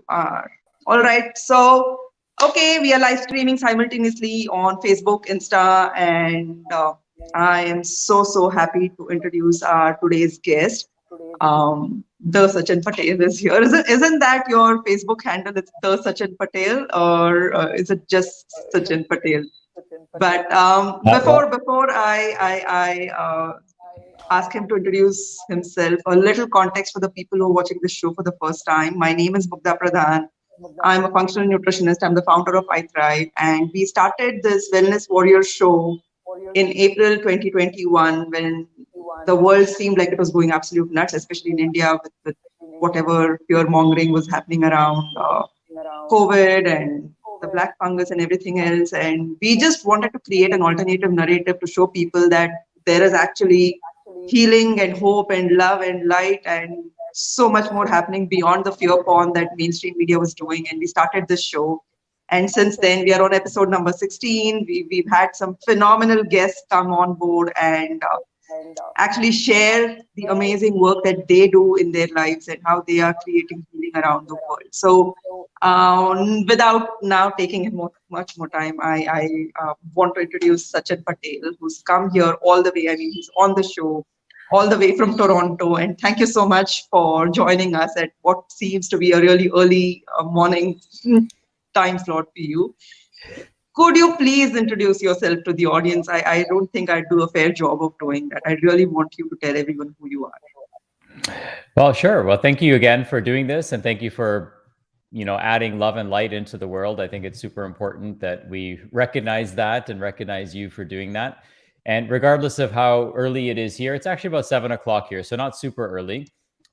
are. All right. So, okay, we are live streaming simultaneously on Facebook, Insta, and I am so happy to introduce our today's guest. The Sachin Patel is here. Isn't that your Facebook handle? It's the Sachin Patel, or is it just Sachin Patel? But Well, before I ask him to introduce himself, a little context for the people who are watching this show for the first time. My name is Mugdha. I'm a functional nutritionist. I'm the founder of iThrive, and we started this Wellness Warrior show in April 2021 when the world seemed like it was going absolute nuts, especially in India with whatever fear mongering was happening around COVID and the black fungus and everything else. And we just wanted to create an alternative narrative to show people that there is actually healing and hope and love and light and so much more happening beyond the fear porn that mainstream media was doing. And we started this show. And since then, we are on episode number 16. We've had some phenomenal guests come on board and actually share the amazing work that they do in their lives and how they are creating healing around the world. So, without now taking much more time, I want to introduce Sachin Patel, who's come here all the way. I mean, he's on the show all the way from Toronto. And thank you so much for joining us at what seems to be a really early morning time slot for you. Could you please introduce yourself to the audience? I don't think I do a fair job of doing that. I really want you to tell everyone who you are. well, sure. Well, thank you again for doing this, and thank you for adding love and light into the world. I think it's super important that we recognize that and recognize you for doing that. And regardless of how early it is here, it's actually about 7 o'clock here, so not super early.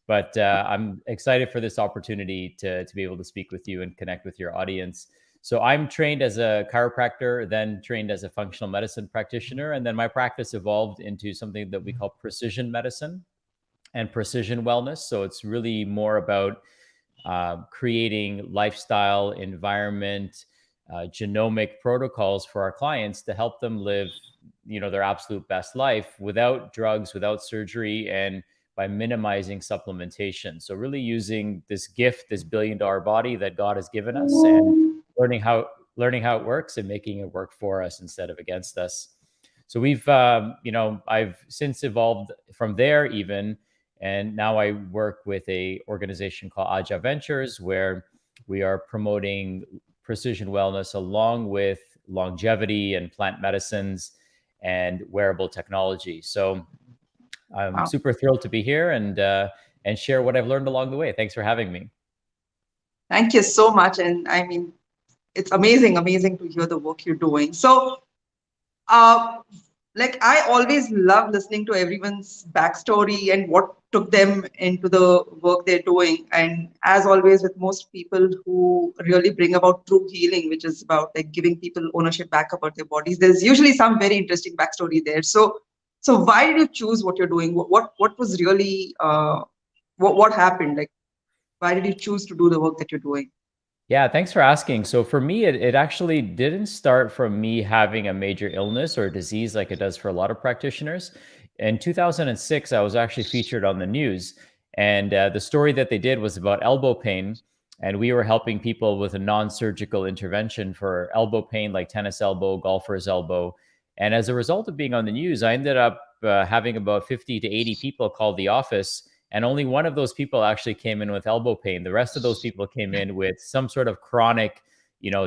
But I'm excited for this opportunity to be able to speak with you and connect with your audience. So I'm trained as a chiropractor, then trained as a functional medicine practitioner, and then my practice evolved into something that we call precision medicine and precision wellness. So it's really more about creating lifestyle, environment, genomic protocols for our clients to help them live, their absolute best life without drugs, without surgery, and by minimizing supplementation. So really using this gift, this billion-dollar body that God has given us, and learning how it works and making it work for us instead of against us. So I've since evolved from there even, and now I work with a organization called Aja Ventures, where we are promoting precision wellness along with longevity and plant medicines and wearable technology. So I'm super thrilled to be here and share what I've learned along the way. Thanks for having me. Thank you so much. And I mean, it's amazing to hear the work you're doing. So, uh, like I always love listening to everyone's backstory and what took them into the work they're doing. And as always, with most people who really bring about true healing, which is about like giving people ownership back about their bodies, there's usually some very interesting backstory there. So why did you choose what you're doing? What was really what happened? Like why did you choose to do the work that you're doing? Yeah, thanks for asking. So for me, it actually didn't start from me having a major illness or disease like it does for a lot of practitioners. In 2006, I was actually featured on the news, and the story that they did was about elbow pain. And we were helping people with a non-surgical intervention for elbow pain, like tennis elbow, golfer's elbow. And as a result of being on the news, I ended up having about 50 to 80 people call the office, and only one of those people actually came in with elbow pain. The rest of those people came in with some sort of chronic,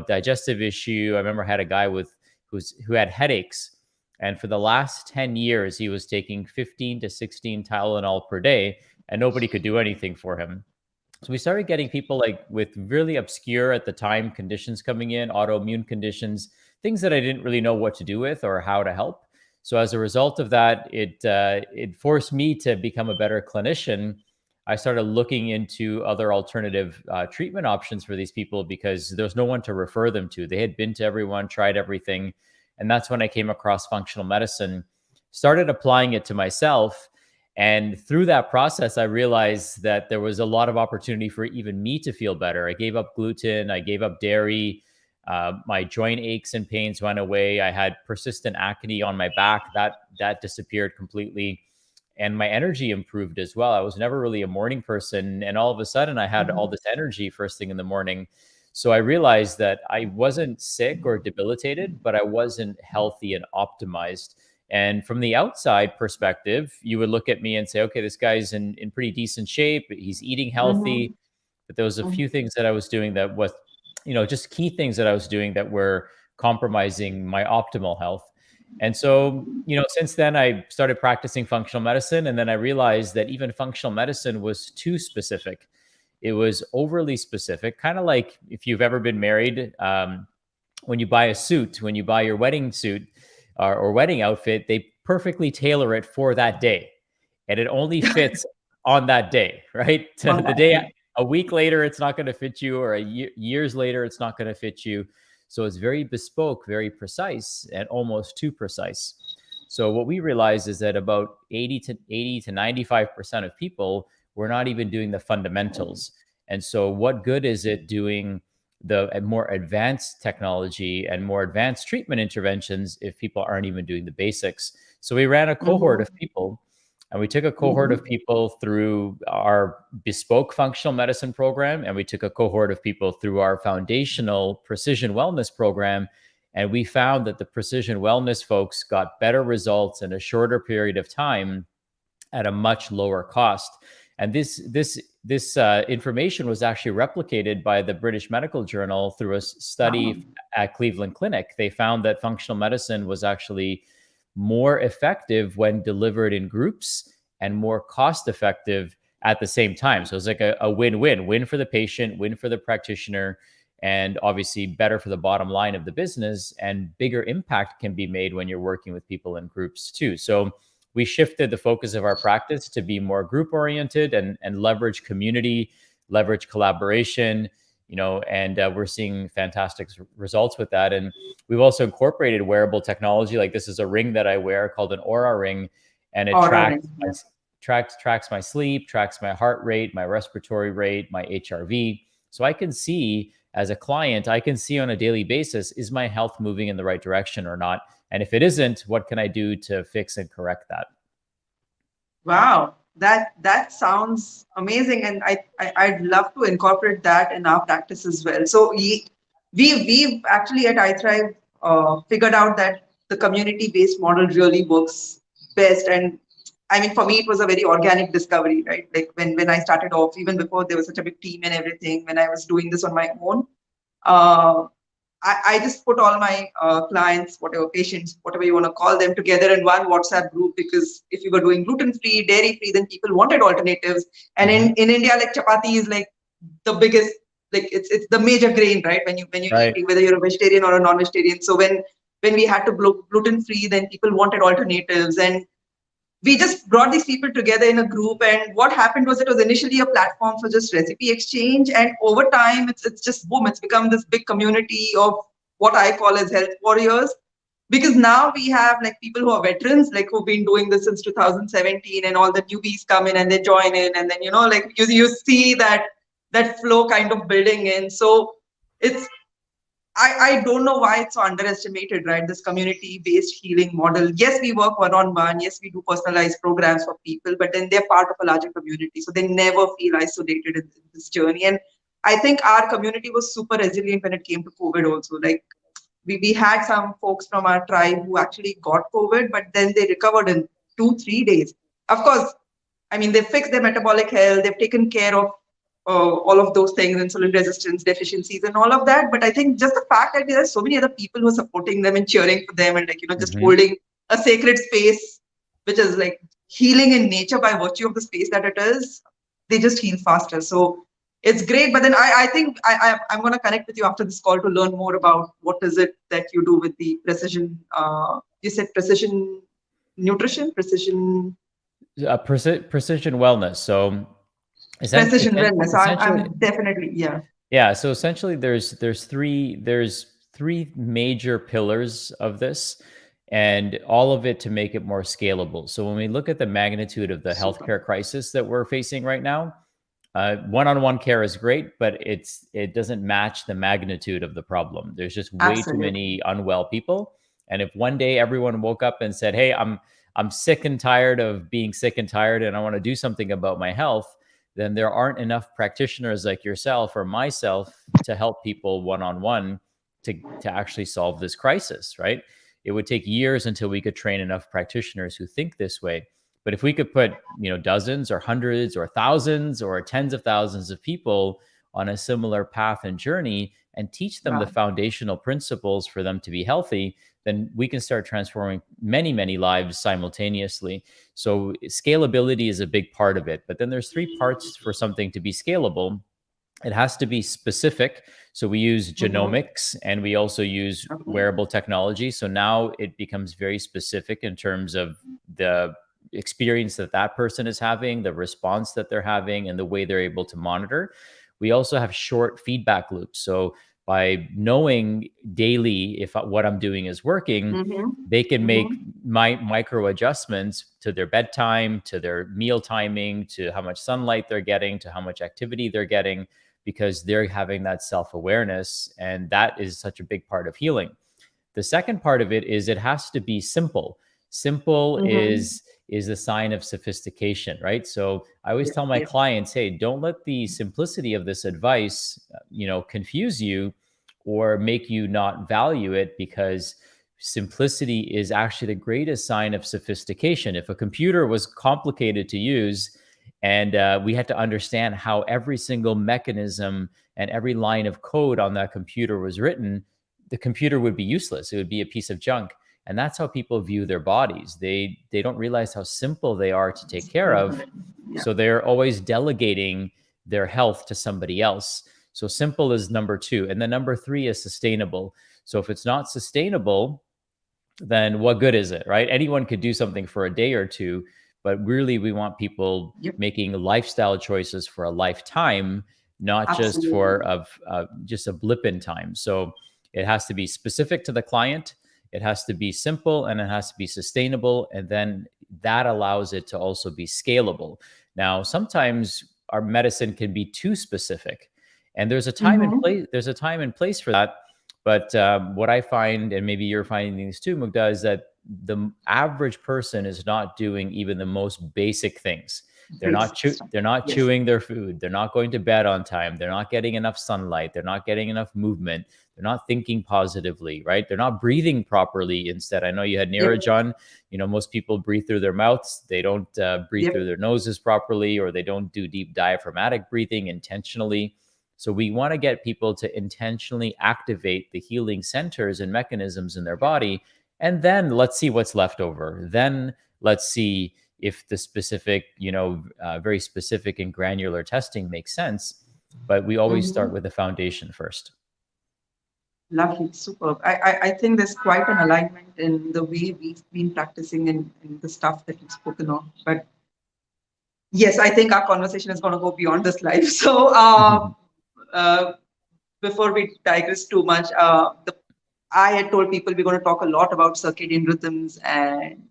digestive issue. I remember I had a guy who had headaches, and for the last 10 years, he was taking 15 to 16 Tylenol per day, and nobody could do anything for him. So we started getting people like with really obscure at the time conditions coming in, autoimmune conditions, things that I didn't really know what to do with or how to help. So as a result of that, it forced me to become a better clinician. I started looking into other alternative treatment options for these people because there's no one to refer them to. They had been to everyone, tried everything. And that's when I came across functional medicine, started applying it to myself. And through that process, I realized that there was a lot of opportunity for even me to feel better. I gave up gluten, I gave up dairy. My joint aches and pains went away. I had persistent acne on my back that disappeared completely. and my energy improved as well. I was never really a morning person, and all of a sudden I had all this energy first thing in the morning. So I realized that I wasn't sick or debilitated, but I wasn't healthy and optimized. And from the outside perspective, you would look at me and say, okay, this guy's in pretty decent shape. He's eating healthy. Mm-hmm. But there was a few things that I was doing that was, just key things that I was doing that were compromising my optimal health. And so, since then I started practicing functional medicine. And then I realized that even functional medicine was too specific. It was overly specific, kind of like if you've ever been married, when you buy a suit, when you buy your wedding suit or wedding outfit, they perfectly tailor it for that day. And it only fits on that day, right? On The that day, day. a week later, it's not going to fit you, or years later, it's not going to fit you. So it's very bespoke, very precise, and almost too precise. So what we realize is that about 80 to 95% of people, we're not even doing the fundamentals. And so what good is it doing the more advanced technology and more advanced treatment interventions if people aren't even doing the basics? So we ran a cohort of Mm-hmm. people, and we took a cohort of Mm-hmm. people through our bespoke functional medicine program, and we took a cohort of people through our foundational precision wellness program. And we found that the precision wellness folks got better results in a shorter period of time at a much lower cost. And this information was actually replicated by the British Medical Journal through a Wow. study at Cleveland Clinic. They found that functional medicine was actually more effective when delivered in groups and more cost effective at the same time. So it's like a win-win for the patient, win for the practitioner, and obviously better for the bottom line of the business, and bigger impact can be made when you're working with people in groups too. So we shifted the focus of our practice to be more group oriented and leverage community, leverage collaboration, and we're seeing fantastic results with that. And we've also incorporated wearable technology. Like, this is a ring that I wear called an Aura ring, and it Ordering. my Yeah. tracks my sleep, tracks my heart rate, my respiratory rate, my HRV. So I can see, as a client, I can see on a daily basis, is my health moving in the right direction or not? And if it isn't, what can I do to fix and correct that? Wow, that sounds amazing, and I'd love to incorporate that in our practice as well. So we've actually at iThrive figured out that the community-based model really works best. And I mean, for me, it was a very organic discovery, right? Like when I started off, even before there was such a big team and everything, when I was doing this on my own, uh, I just put all my clients, whatever patients, whatever you want to call them, together in one WhatsApp group, because if you were doing gluten-free, dairy-free, then people wanted alternatives. And Mm-hmm. in India, like chapati is like the biggest, like it's the major grain, right? When you eat, Right. whether you're a vegetarian or a non-vegetarian. So when we had to gluten-free, then people wanted alternatives, and we just brought these people together in a group. And what happened was, it was initially a platform for just recipe exchange, and over time it's just boom, it's become this big community of what I call as health warriors, because now we have like people who are veterans, like who've been doing this since 2017, and all the newbies come in and they join in, and then like you see that flow kind of building in. So it's I don't know why it's so underestimated, right? This community-based healing model. Yes, we work one-on-one. Yes, we do personalized programs for people, but then they're part of a larger community. So they never feel isolated in this journey. And I think our community was super resilient when it came to COVID also. Like we had some folks from our tribe who actually got COVID, but then they recovered in 2, 3 days. Of course, I mean, they've fixed their metabolic health, they've taken care of all of those things, insulin resistance, deficiencies, and all of that. But I think just the fact that there are so many other people who are supporting them and cheering for them, and just Mm-hmm. holding a sacred space, which is like healing in nature by virtue of the space that it is, they just heal faster. So it's great. But then I think I'm going to connect with you after this call to learn more about what is it that you do with the precision. You said precision nutrition, Precision wellness. So precision wellness. essentially, I'm definitely, yeah. yeah. So essentially, there's three major pillars of this, and all of it to make it more scalable. So when we look at the magnitude of the Super. healthcare crisis that we're facing right now, one-on-one care is great, but it doesn't match the magnitude of the problem. There's just way too Absolutely. many unwell people. And if one day everyone woke up and said, "Hey, I'm sick and tired of being sick and tired and I want to do something about my health, then there aren't enough practitioners like yourself or myself to help people one-on-one to actually solve this crisis, right? It would take years until we could train enough practitioners who think this way. But if we could put, dozens or hundreds or thousands or tens of thousands of people on a similar path and journey and teach them the Yeah. foundational principles for them to be healthy, then we can start transforming many, many lives simultaneously. So scalability is a big part of it. But then there's three parts for something to be scalable. It has to be specific. So we use Mm-hmm. genomics and we also use Okay. wearable technology. So now it becomes very specific in terms of the experience that that person is having, the response that they're having, and the way they're able to monitor. We also have short feedback loops. So by knowing daily if what I'm doing is working, Mm-hmm. they can make Mm-hmm. micro adjustments to their bedtime, to their meal timing, to how much sunlight they're getting, to how much activity they're getting, because they're having that self awareness. And that is such a big part of healing. The second part of it is it has to be simple. Simple Mm-hmm. is a sign of sophistication, right? So I always Yes, tell my yes. clients, hey, don't let the simplicity of this advice, confuse you or make you not value it, because simplicity is actually the greatest sign of sophistication. If a computer was complicated to use and we had to understand how every single mechanism and every line of code on that computer was written, the computer would be useless. It would be a piece of junk. And that's how people view their bodies. They don't realize how simple they are to take care of. Yeah. So they're always delegating their health to somebody else. So simple is number two. And then number three is sustainable. So if it's not sustainable, then what good is it, right? Anyone could do something for a day or two, but really we want people Yep. making lifestyle choices for a lifetime, not just for Absolutely. just a blip in time. So it has to be specific to the client, it has to be simple, and it has to be sustainable, and then that allows it to also be scalable. Now, sometimes our medicine can be too specific, and there's a time and Mm-hmm. place. There's a time and place for that. But what I find, and maybe you're finding these too, Mugdha, is that the average person is not doing even the most basic things. Basic stuff. They're not Yes. chewing their food. They're not going to bed on time. They're not getting enough sunlight. They're not getting enough movement. They're not thinking positively, right? They're not breathing properly. Instead, I know you had Yep. Neeraj on. Most people breathe through their mouths. They don't breathe through Yep. their noses properly, or they don't do deep diaphragmatic breathing intentionally. So we want to get people to intentionally activate the healing centers and mechanisms in their body. And then let's see what's left over. Then let's see if the specific, very specific and granular testing makes sense. But we always start Mm-hmm. with the foundation first. Lovely, superb. I think there's quite an alignment in the way we've been practicing in the stuff that you've spoken of. But yes, I think our conversation is going to go beyond this life. So uh, before we digress too much, I had told people we're going to talk a lot about circadian rhythms and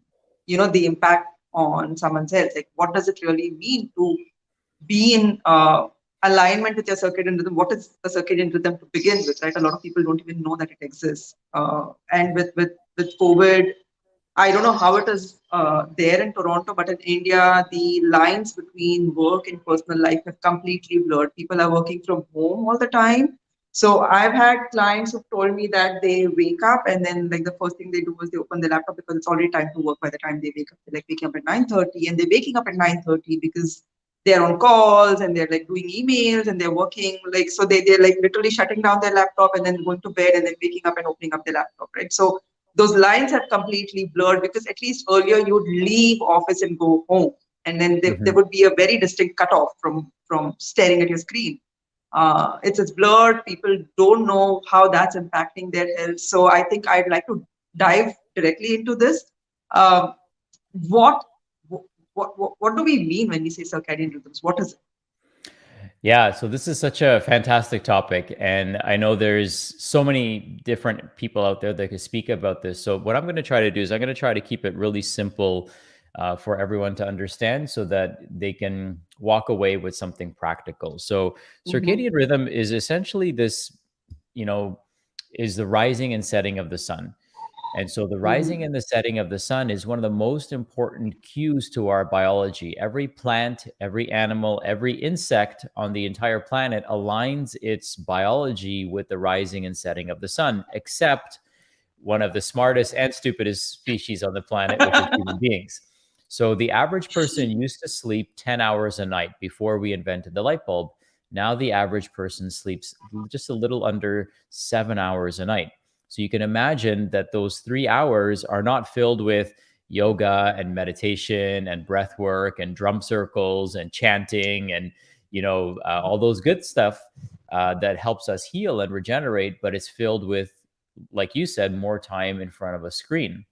the impact on someone's health. Like, what does it really mean to be in alignment with your circadian rhythm? What is a circadian rhythm to begin with? Right, a lot of people don't even know that it exists. And with COVID, I don't know how it is there in Toronto, but in India, the lines between work and personal life have completely blurred. People are working from home all the time. So I've had clients who've told me that they wake up and then like the first thing they do is they open the laptop because it's already time to work by the time they wake up. They're like waking up at 9:30 and they're waking up at 9:30 because they're on calls and they're like doing emails and they're working like so they're like literally shutting down their laptop and then going to bed and then waking up and opening up their laptop, right? So those lines have completely blurred because at least earlier you'd leave office and go home and then there Mhm. would be a very distinct cutoff from staring at your screen. It's blurred. People don't know how that's impacting their health. So I think I'd like to dive directly into this. um, what, what do we mean when we say circadian rhythms? What is it? Yeah, so this is such a fantastic topic. And I know there's so many different people out there that can speak about this. So, what I'm going to try to do is I'm going to try to keep it really simple for everyone to understand so that they can walk away with something practical. So, Mm-hmm. circadian rhythm is essentially this, you know, is the rising and setting of the sun. And so the rising Mhm. and the setting of the sun is one of the most important cues to our biology. Every plant, every animal, every insect on the entire planet aligns its biology with the rising and setting of the sun, except one of the smartest and stupidest species on the planet, which is human beings. So the average person used to sleep 10 hours a night before we invented the light bulb. Now the average person sleeps just a little under 7 hours a night. So you can imagine that those 3 hours are not filled with yoga and meditation and breath work and drum circles and chanting and all those good stuff that helps us heal and regenerate, but it's filled with, like you said, more time in front of a screen.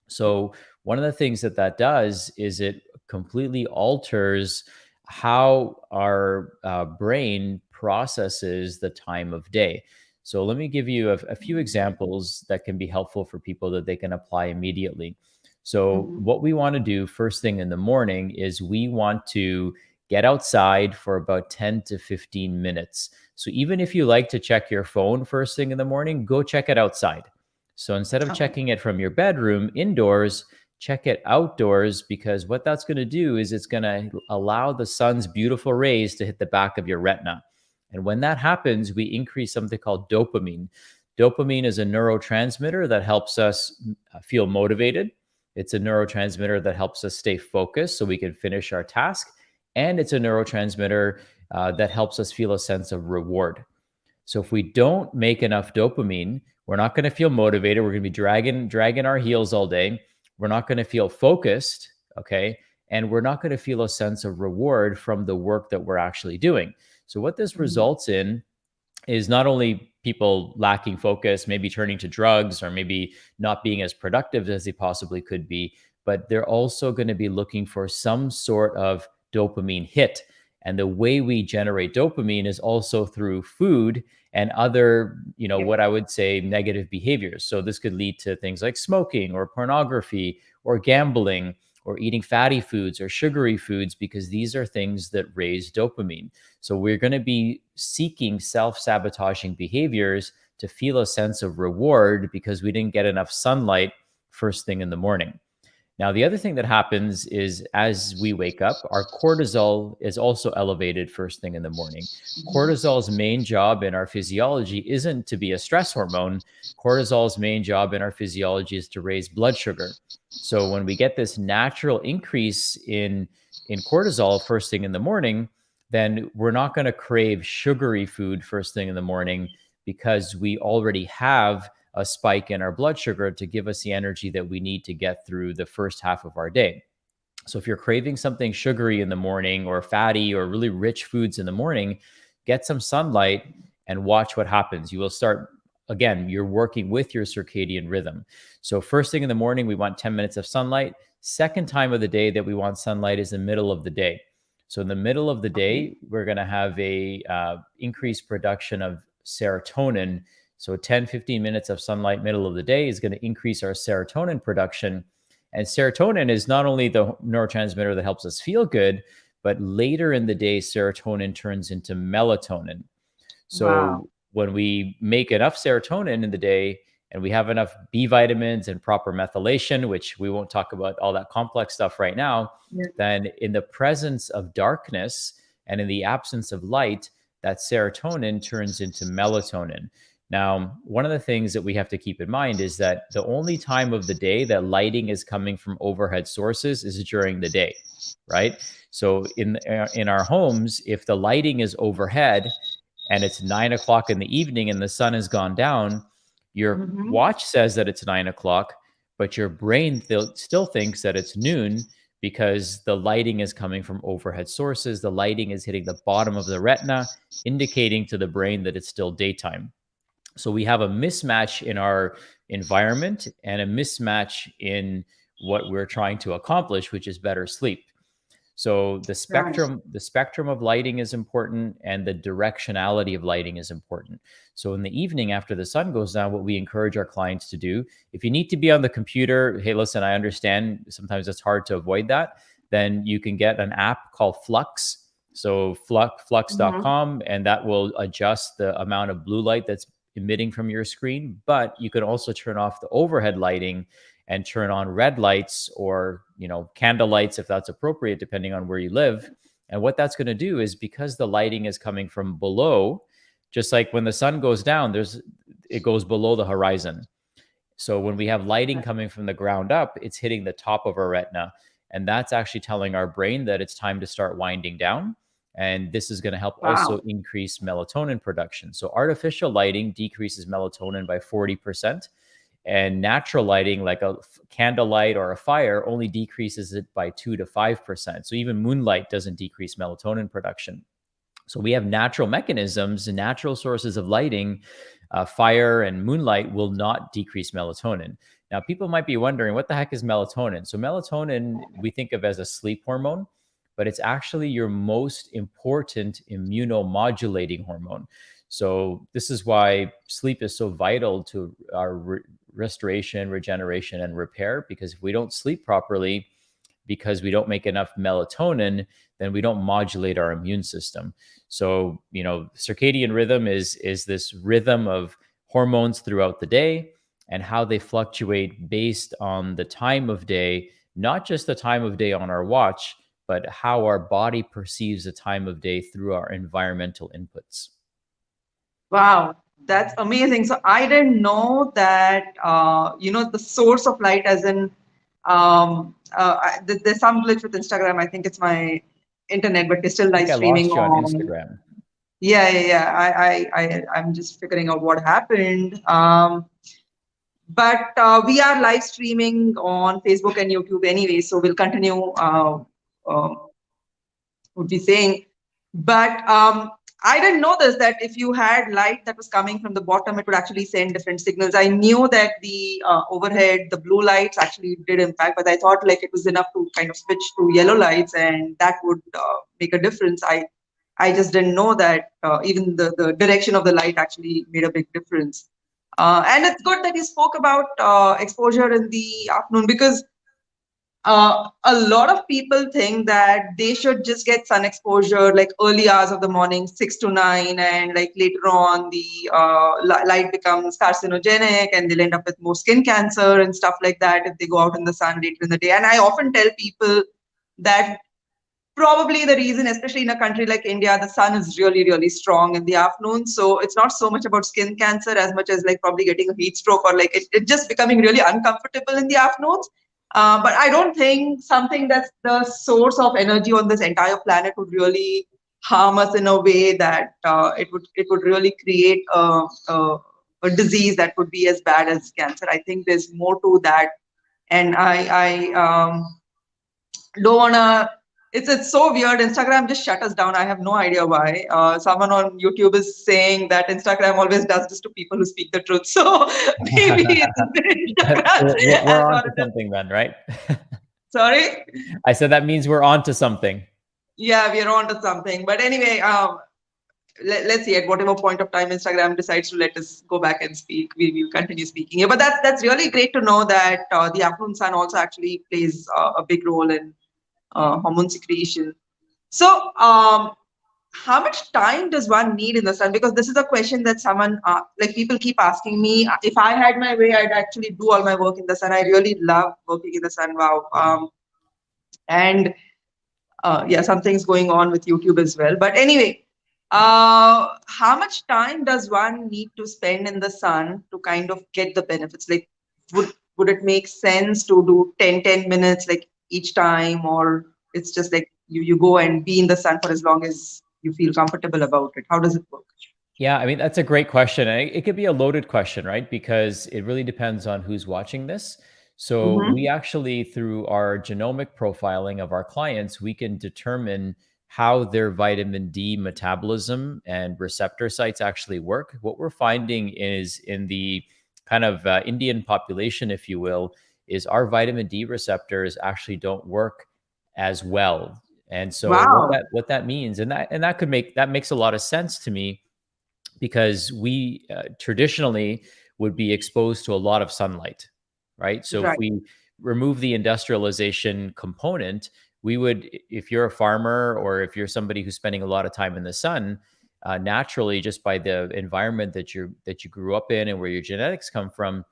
So one of the things that does is it completely alters how our brain processes the time of day. So let me give you a few examples that can be helpful for people that they can apply immediately. So Mhm. what we want to do first thing in the morning is we want to get outside for about 10 to 15 minutes. So even if you like to check your phone first thing in the morning, go check it outside. So instead of Okay. checking it from your bedroom indoors, check it outdoors, because what that's going to do is it's going to allow the sun's beautiful rays to hit the back of your retina. And when that happens, we increase something called dopamine. Dopamine is a neurotransmitter that helps us feel motivated. It's a neurotransmitter that helps us stay focused so we can finish our task. And it's a neurotransmitter that helps us feel a sense of reward. So if we don't make enough dopamine, we're not going to feel motivated. We're going to be dragging our heels all day. We're not going to feel focused, okay? And we're not going to feel a sense of reward from the work that we're actually doing. So what this Mhm. results in is not only people lacking focus, maybe turning to drugs or maybe not being as productive as they possibly could be, but they're also going to be looking for some sort of dopamine hit. And the way we generate dopamine is also through food and other, Yeah. what I would say negative behaviors. So this could lead to things like smoking or pornography or gambling or eating fatty foods or sugary foods, because these are things that raise dopamine. So we're going to be seeking self-sabotaging behaviors to feel a sense of reward because we didn't get enough sunlight first thing in the morning. Now, the other thing that happens is as we wake up, our cortisol is also elevated first thing in the morning. Cortisol's main job in our physiology isn't to be a stress hormone. Cortisol's main job in our physiology is to raise blood sugar. So when we get this natural increase in cortisol first thing in the morning, then we're not going to crave sugary food first thing in the morning because we already have a spike in our blood sugar to give us the energy that we need to get through the first half of our day. So if you're craving something sugary in the morning or fatty or really rich foods in the morning, get some sunlight and watch what happens. You will start, again, you're working with your circadian rhythm. So first thing in the morning, we want 10 minutes of sunlight. Second time of the day that we want sunlight is the middle of the day. So in the middle of the Okay. day, we're going to have a increased production of serotonin. So 10, 15 minutes of sunlight middle of the day is going to increase our serotonin production. And serotonin is not only the neurotransmitter that helps us feel good, but later in the day, serotonin turns into melatonin. Wow. So when we make enough serotonin in the day and we have enough B vitamins and proper methylation, which we won't talk about all that complex stuff right now, Yeah. then in the presence of darkness and in the absence of light, that serotonin turns into melatonin. Now, one of the things that we have to keep in mind is that the only time of the day that lighting is coming from overhead sources is during the day, right? So in our homes, if the lighting is overhead, and it's 9 o'clock in the evening and the sun has gone down, your Mhm. watch says that it's 9 o'clock, but your brain still thinks that it's noon because the lighting is coming from overhead sources. The lighting is hitting the bottom of the retina, indicating to the brain that it's still daytime. So we have a mismatch in our environment and a mismatch in what we're trying to accomplish, which is better sleep. So Right. the spectrum of lighting is important and the directionality of lighting is important. So in the evening after the sun goes down, what we encourage our clients to do, if you need to be on the computer, hey, listen, I understand sometimes it's hard to avoid that, then you can get an app called Flux. So Mhm. flux.com, and that will adjust the amount of blue light that's emitting from your screen, but you can also turn off the overhead lighting and turn on red lights or, candle lights if that's appropriate, depending on where you live. And what that's going to do is, because the lighting is coming from below, just like when the sun goes down, it goes below the horizon. So when we have lighting coming from the ground up, it's hitting the top of our retina. And that's actually telling our brain that it's time to start winding down. And this is going to help also Wow. increase melatonin production. So artificial lighting decreases melatonin by 40%. And natural lighting, like a candlelight or a fire, only decreases it by 2 to 5%. So even moonlight doesn't decrease melatonin production. So we have natural mechanisms and natural sources of lighting. Fire and moonlight will not decrease melatonin. Now, people might be wondering, what the heck is melatonin? So melatonin, we think of as a sleep hormone, but it's actually your most important immunomodulating hormone. So this is why sleep is so vital to our restoration, regeneration, and repair, because if we don't sleep properly, because we don't make enough melatonin, then we don't modulate our immune system. So, circadian rhythm is this rhythm of hormones throughout the day and how they fluctuate based on the time of day, not just the time of day on our watch, but how our body perceives the time of day through our environmental inputs. Wow, that's amazing. So I didn't know that, the source of light, as in, there's some glitch with Instagram. I think it's my internet, but they're still I think live I streaming lost you on on. Instagram. Yeah, yeah, yeah. I'm just figuring out what happened. But we are live streaming on Facebook and YouTube anyway, so we'll continue. Uh, would be saying. But I didn't know this, that if you had light that was coming from the bottom, it would actually send different signals. I knew that the overhead, the blue lights actually did impact, but I thought like it was enough to kind of switch to yellow lights and that would make a difference. I just didn't know that even the direction of the light actually made a big difference. And it's good that you spoke about exposure in the afternoon, because a lot of people think that they should just get sun exposure like early hours of the morning, 6 to 9, and like later on the light becomes carcinogenic and they'll end up with more skin cancer and stuff like that if they go out in the sun later in the day. And I often tell people that probably the reason, especially in a country like India, the sun is really, really strong in the afternoon. So it's not so much about skin cancer as much as like probably getting a heat stroke or like it just becoming really uncomfortable in the afternoons. But I don't think something that's the source of energy on this entire planet would really harm us in a way that it would really create a disease that would be as bad as cancer. I think there's more to that, and I don't wanna. It's so weird. Instagram just shut us down. I have no idea why. Someone on YouTube is saying that Instagram always does this to people who speak the truth. So maybe it's Instagram's We're on to algorithm. something then, right? Sorry. I said that means we're on to something. Yeah, we are on to something. But anyway, let's see. At whatever point of time Instagram decides to let us go back and speak, we will continue speaking here. But that's really great to know that the afternoon sun also actually plays a big role in hormone secretion. So, how much time does one need in the sun? Because this is a question that someone, like people keep asking me. If I had my way, I'd actually do all my work in the sun. I really love working in the sun. Wow. And yeah, something's going on with YouTube as well. But anyway, how much time does one need to spend in the sun to kind of get the benefits? Like, would it make sense to do 10 minutes like each time, or it's just like you go and be in the sun for as long as you feel comfortable about it? How does it work? Yeah, I mean, that's a great question. And it could be a loaded question, right? Because it really depends on who's watching this. So we Mm-hmm. actually, through our genomic profiling of our clients, we can determine how their vitamin D metabolism and receptor sites actually work. What we're finding is in the kind of Indian population, if you will, is our vitamin D receptors actually don't work as well. And so Wow. what that means, and that could make that makes a lot of sense to me, because we traditionally would be exposed to a lot of sunlight, right? So if Right. we remove the industrialization component, we would, if you're a farmer or if you're somebody who's spending a lot of time in the sun, naturally just by the environment that you grew up in and where your genetics come from,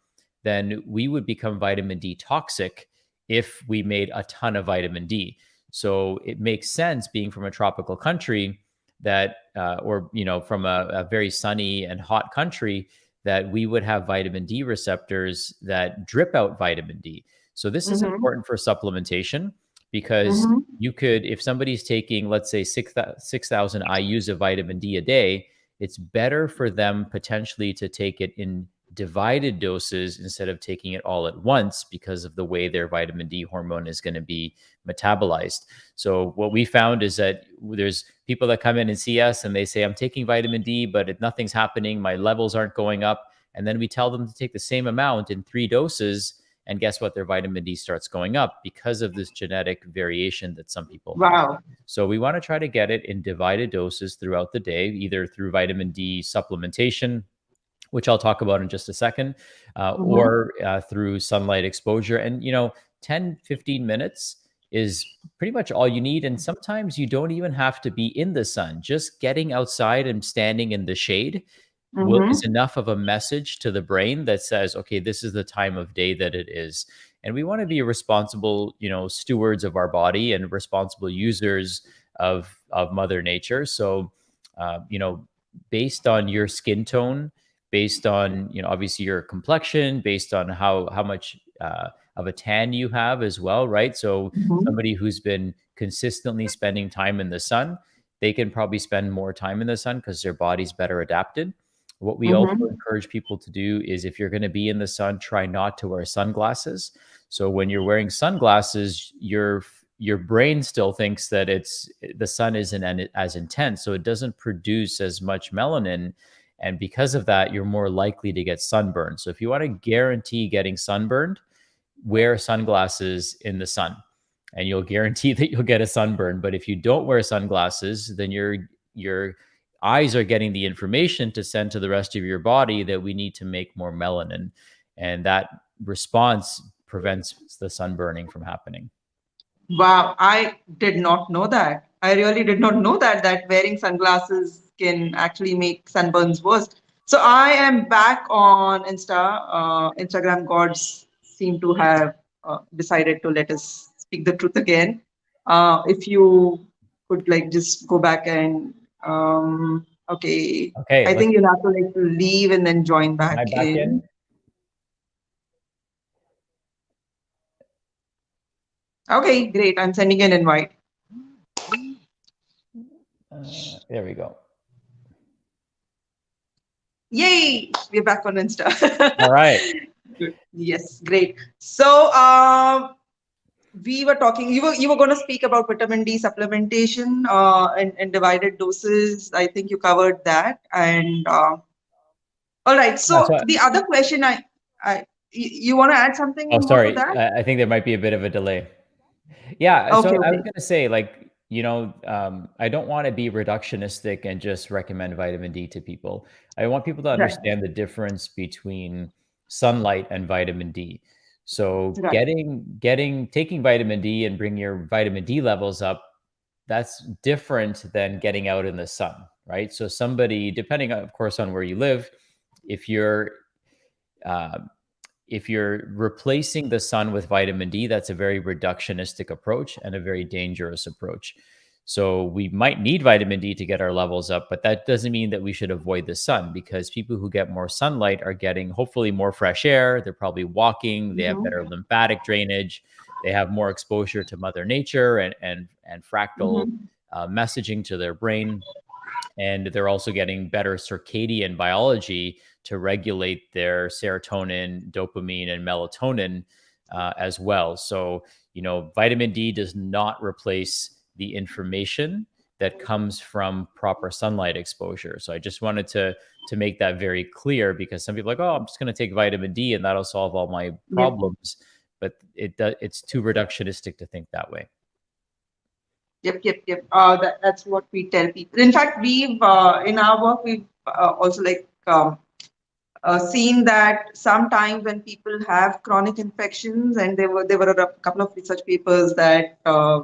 then we would become vitamin D toxic if we made a ton of vitamin D. So it makes sense, being from a tropical country, that or from a very sunny and hot country, that we would have vitamin D receptors that drip out vitamin D. So this is Mm-hmm. important for supplementation, because Mm-hmm. you could, if somebody's taking, let's say, 6,000 IUs of vitamin D a day, it's better for them potentially to take it in divided doses instead of taking it all at once, because of the way their vitamin D hormone is going to be metabolized. So what we found is that there's people that come in and see us and they say, I'm taking vitamin D, but nothing's happening. My levels aren't going up. And then we tell them to take the same amount in 3 doses. And guess what? Their vitamin D starts going up because of this genetic variation that some people have. Wow. So we want to try to get it in divided doses throughout the day, either through vitamin D supplementation, which I'll talk about in just a second, Mm-hmm. or through sunlight exposure. And, 10, 15 minutes is pretty much all you need. And sometimes you don't even have to be in the sun. Just getting outside and standing in the shade is Mm-hmm. enough of a message to the brain that says, okay, this is the time of day that it is. And we want to be responsible, stewards of our body and responsible users of Mother Nature. So, based on your skin tone, based on obviously your complexion, based on how much of a tan you have as well, right? So Mm-hmm. somebody who's been consistently spending time in the sun, they can probably spend more time in the sun because their body's better adapted. What we also Mm-hmm. encourage people to do is, if you're going to be in the sun, try not to wear sunglasses. So when you're wearing sunglasses, your brain still thinks that the sun isn't as intense, so it doesn't produce as much melanin, and because of that, you're more likely to get sunburned. So if you want to guarantee getting sunburned, wear sunglasses in the sun, and you'll guarantee that you'll get a sunburn. But if you don't wear sunglasses, then your eyes are getting the information to send to the rest of your body that we need to make more melanin, and that response prevents the sunburning from happening. Wow, I did not know that. I really did not know that wearing sunglasses can actually make sunburns worse. So I am back on Instagram gods seem to have decided to let us speak the truth again. If you could like just go back and okay, Okay, I think you'll have to like leave and then join am I back back in. in? Okay, great. I'm sending an invite. There we go. Yay! We're back on Insta. All right. Good. Yes, great. So we were talking. You were going to speak about vitamin D supplementation and divided doses. I think you covered that. And all right. Yeah, So the other question, you want to add something oh, more to sorry. that? I think there might be a bit of a delay. Yeah. So Okay. I was Okay. going to say, like, I don't want to be reductionistic and just recommend vitamin D to people. I want people to Right. understand the difference between sunlight and vitamin D. So Right. taking vitamin D and bring your vitamin D levels up, that's different than getting out in the sun, right? So somebody, depending on, of course, on where you live, if you're uh, if you're replacing the sun with vitamin D, that's a very reductionistic approach and a very dangerous approach. So we might need vitamin D to get our levels up, but that doesn't mean that we should avoid the sun, because people who get more sunlight are getting hopefully more fresh air. They're probably walking, they have Mm-hmm. better lymphatic drainage, they have more exposure to Mother Nature and fractal Mm-hmm. messaging to their brain, and they're also getting better circadian biology to regulate their serotonin, dopamine, and melatonin as well. So, vitamin D does not replace the information that comes from proper sunlight exposure. So I just wanted to make that very clear, because some people are like, oh, I'm just going to take vitamin D and that'll solve all my Yep. problems, but it's too reductionistic to think that way. Yep. That's what we tell people. In fact, we've in our work we've also like seen that sometimes when people have chronic infections, and there were a couple of research papers that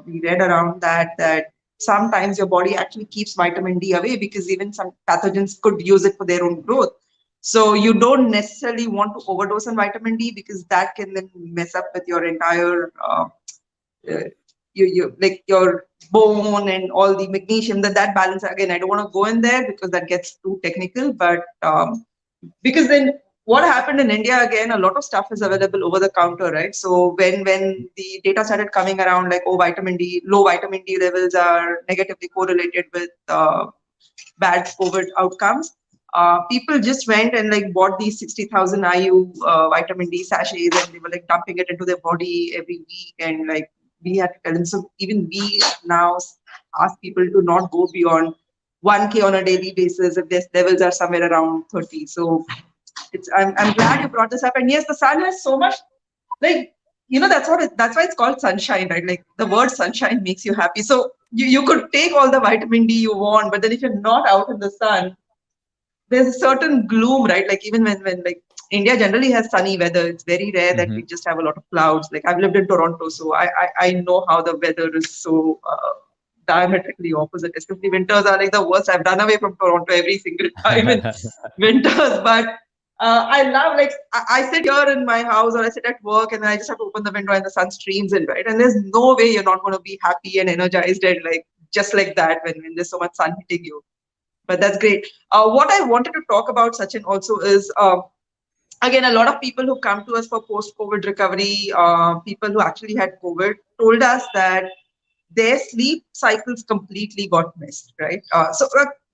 we read around that sometimes your body actually keeps vitamin D away because even some pathogens could use it for their own growth. So you don't necessarily want to overdose on vitamin D because that can then mess up with your entire uh, you like your bone and all the magnesium, that balance. Again, I don't want to go in there because that gets too technical, but because then what happened in India, again, a lot of stuff is available over the counter, right? So when the data started coming around, like, oh, low vitamin D levels are negatively correlated with bad COVID outcomes, people just went and like bought these 60,000 IU vitamin D sachets, and they were like dumping it into their body every week. And like we had to tell them. So even we now ask people to not go beyond 1K on a daily basis if their levels are somewhere around 30. So I'm glad you brought this up. And yes, the sun has so much, like, that's why it's called sunshine, right? Like the word sunshine makes you happy. So you could take all the vitamin D you want, but then if you're not out in the sun, there's a certain gloom, right? Like even when like India generally has sunny weather, it's very rare that we Hmm. just have a lot of clouds. Like I've lived in Toronto, so I know how the weather is so diametrically opposite. Especially winters are like the worst. I've run away from Toronto every single time in winters, but I love, like, I sit here in my house or I sit at work and I just have to open the window and the sun streams in, right? And there's no way you're not going to be happy and energized and like just like that when there's so much sun hitting you. But that's great. What I wanted to talk about, Sachin, also is again, a lot of people who come to us for post-COVID recovery, people who actually had COVID, told us that their sleep cycles completely got missed, right? So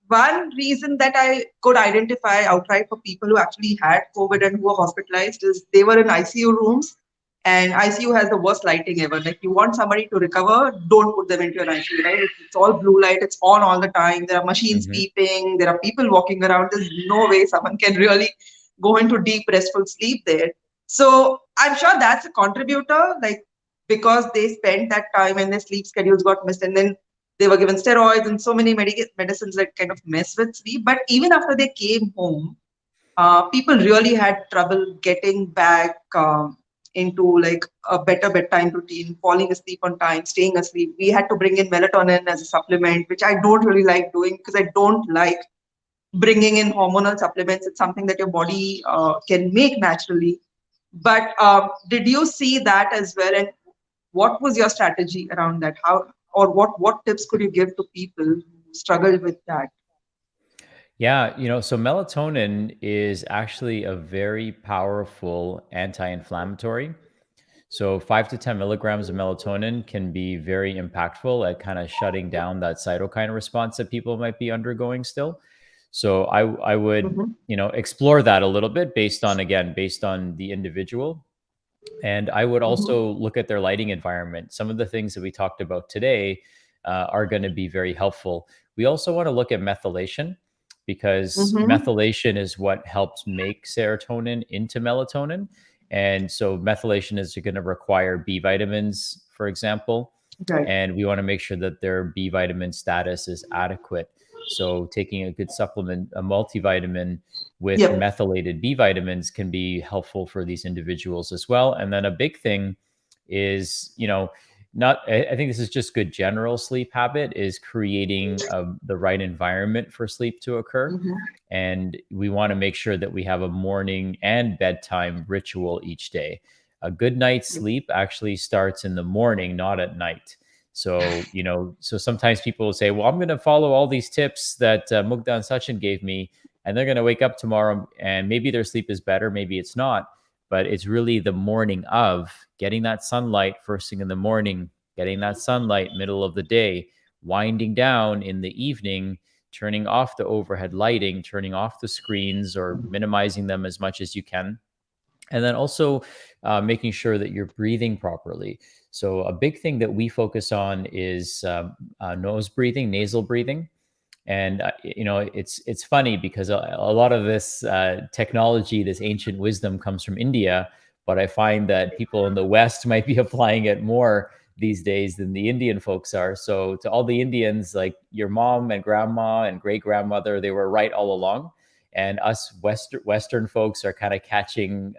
one reason that I could identify outright for people who actually had COVID and who were hospitalized is they were in ICU rooms, and ICU has the worst lighting ever. Like you want somebody to recover, don't put them into an ICU, right? It's all blue light, it's on all the time. There are machines Hmm. beeping, there are people walking around. There's no way someone can really go into deep restful sleep there. So I'm sure that's a contributor, like because they spent that time and their sleep schedules got missed, and then they were given steroids and so many medicines that kind of mess with sleep. But even after they came home, people really had trouble getting back into like a better bedtime routine, falling asleep on time, staying asleep. We had to bring in melatonin as a supplement, which I don't really like doing because I don't like bringing in hormonal supplements. It's something that your body can make naturally. But did you see that as well? And what was your strategy around that? How, or what tips could you give to people who struggle with that? Yeah, so melatonin is actually a very powerful anti-inflammatory. So 5 to 10 milligrams of melatonin can be very impactful at kind of shutting down that cytokine response that people might be undergoing still. So I would, Mhm, explore that a little bit based on the individual. And I would mhm, also look at their lighting environment. Some of the things that we talked about today are going to be very helpful. We also want to look at methylation because mhm. methylation is what helps make serotonin into melatonin. And so methylation is going to require B vitamins, for example. Right. And we want to make sure that their B vitamin status is adequate. So taking a good supplement, a multivitamin, with Yep. methylated B vitamins can be helpful for these individuals as well. And then a big thing is, not, I think this is just good general sleep habit is creating the right environment for sleep to occur. Mhm. And we want to make sure that we have a morning and bedtime ritual each day. A good night's Yep. sleep actually starts in the morning, not at night. So, so sometimes people will say, well, I'm going to follow all these tips that Mugdha and Sachin gave me, and they're going to wake up tomorrow and maybe their sleep is better, maybe it's not. But it's really the morning of getting that sunlight first thing in the morning, getting that sunlight middle of the day, winding down in the evening, turning off the overhead lighting, turning off the screens or minimizing them as much as you can. And then also making sure that you're breathing properly. So, a big thing that we focus on is nose breathing, nasal breathing. And it's funny because a lot of this technology, this ancient wisdom, comes from India, but I find that people in the West might be applying it more these days than the Indian folks are. So to all the Indians, like your mom and grandma and great grandmother, they were right all along. and us Western folks are kind of catching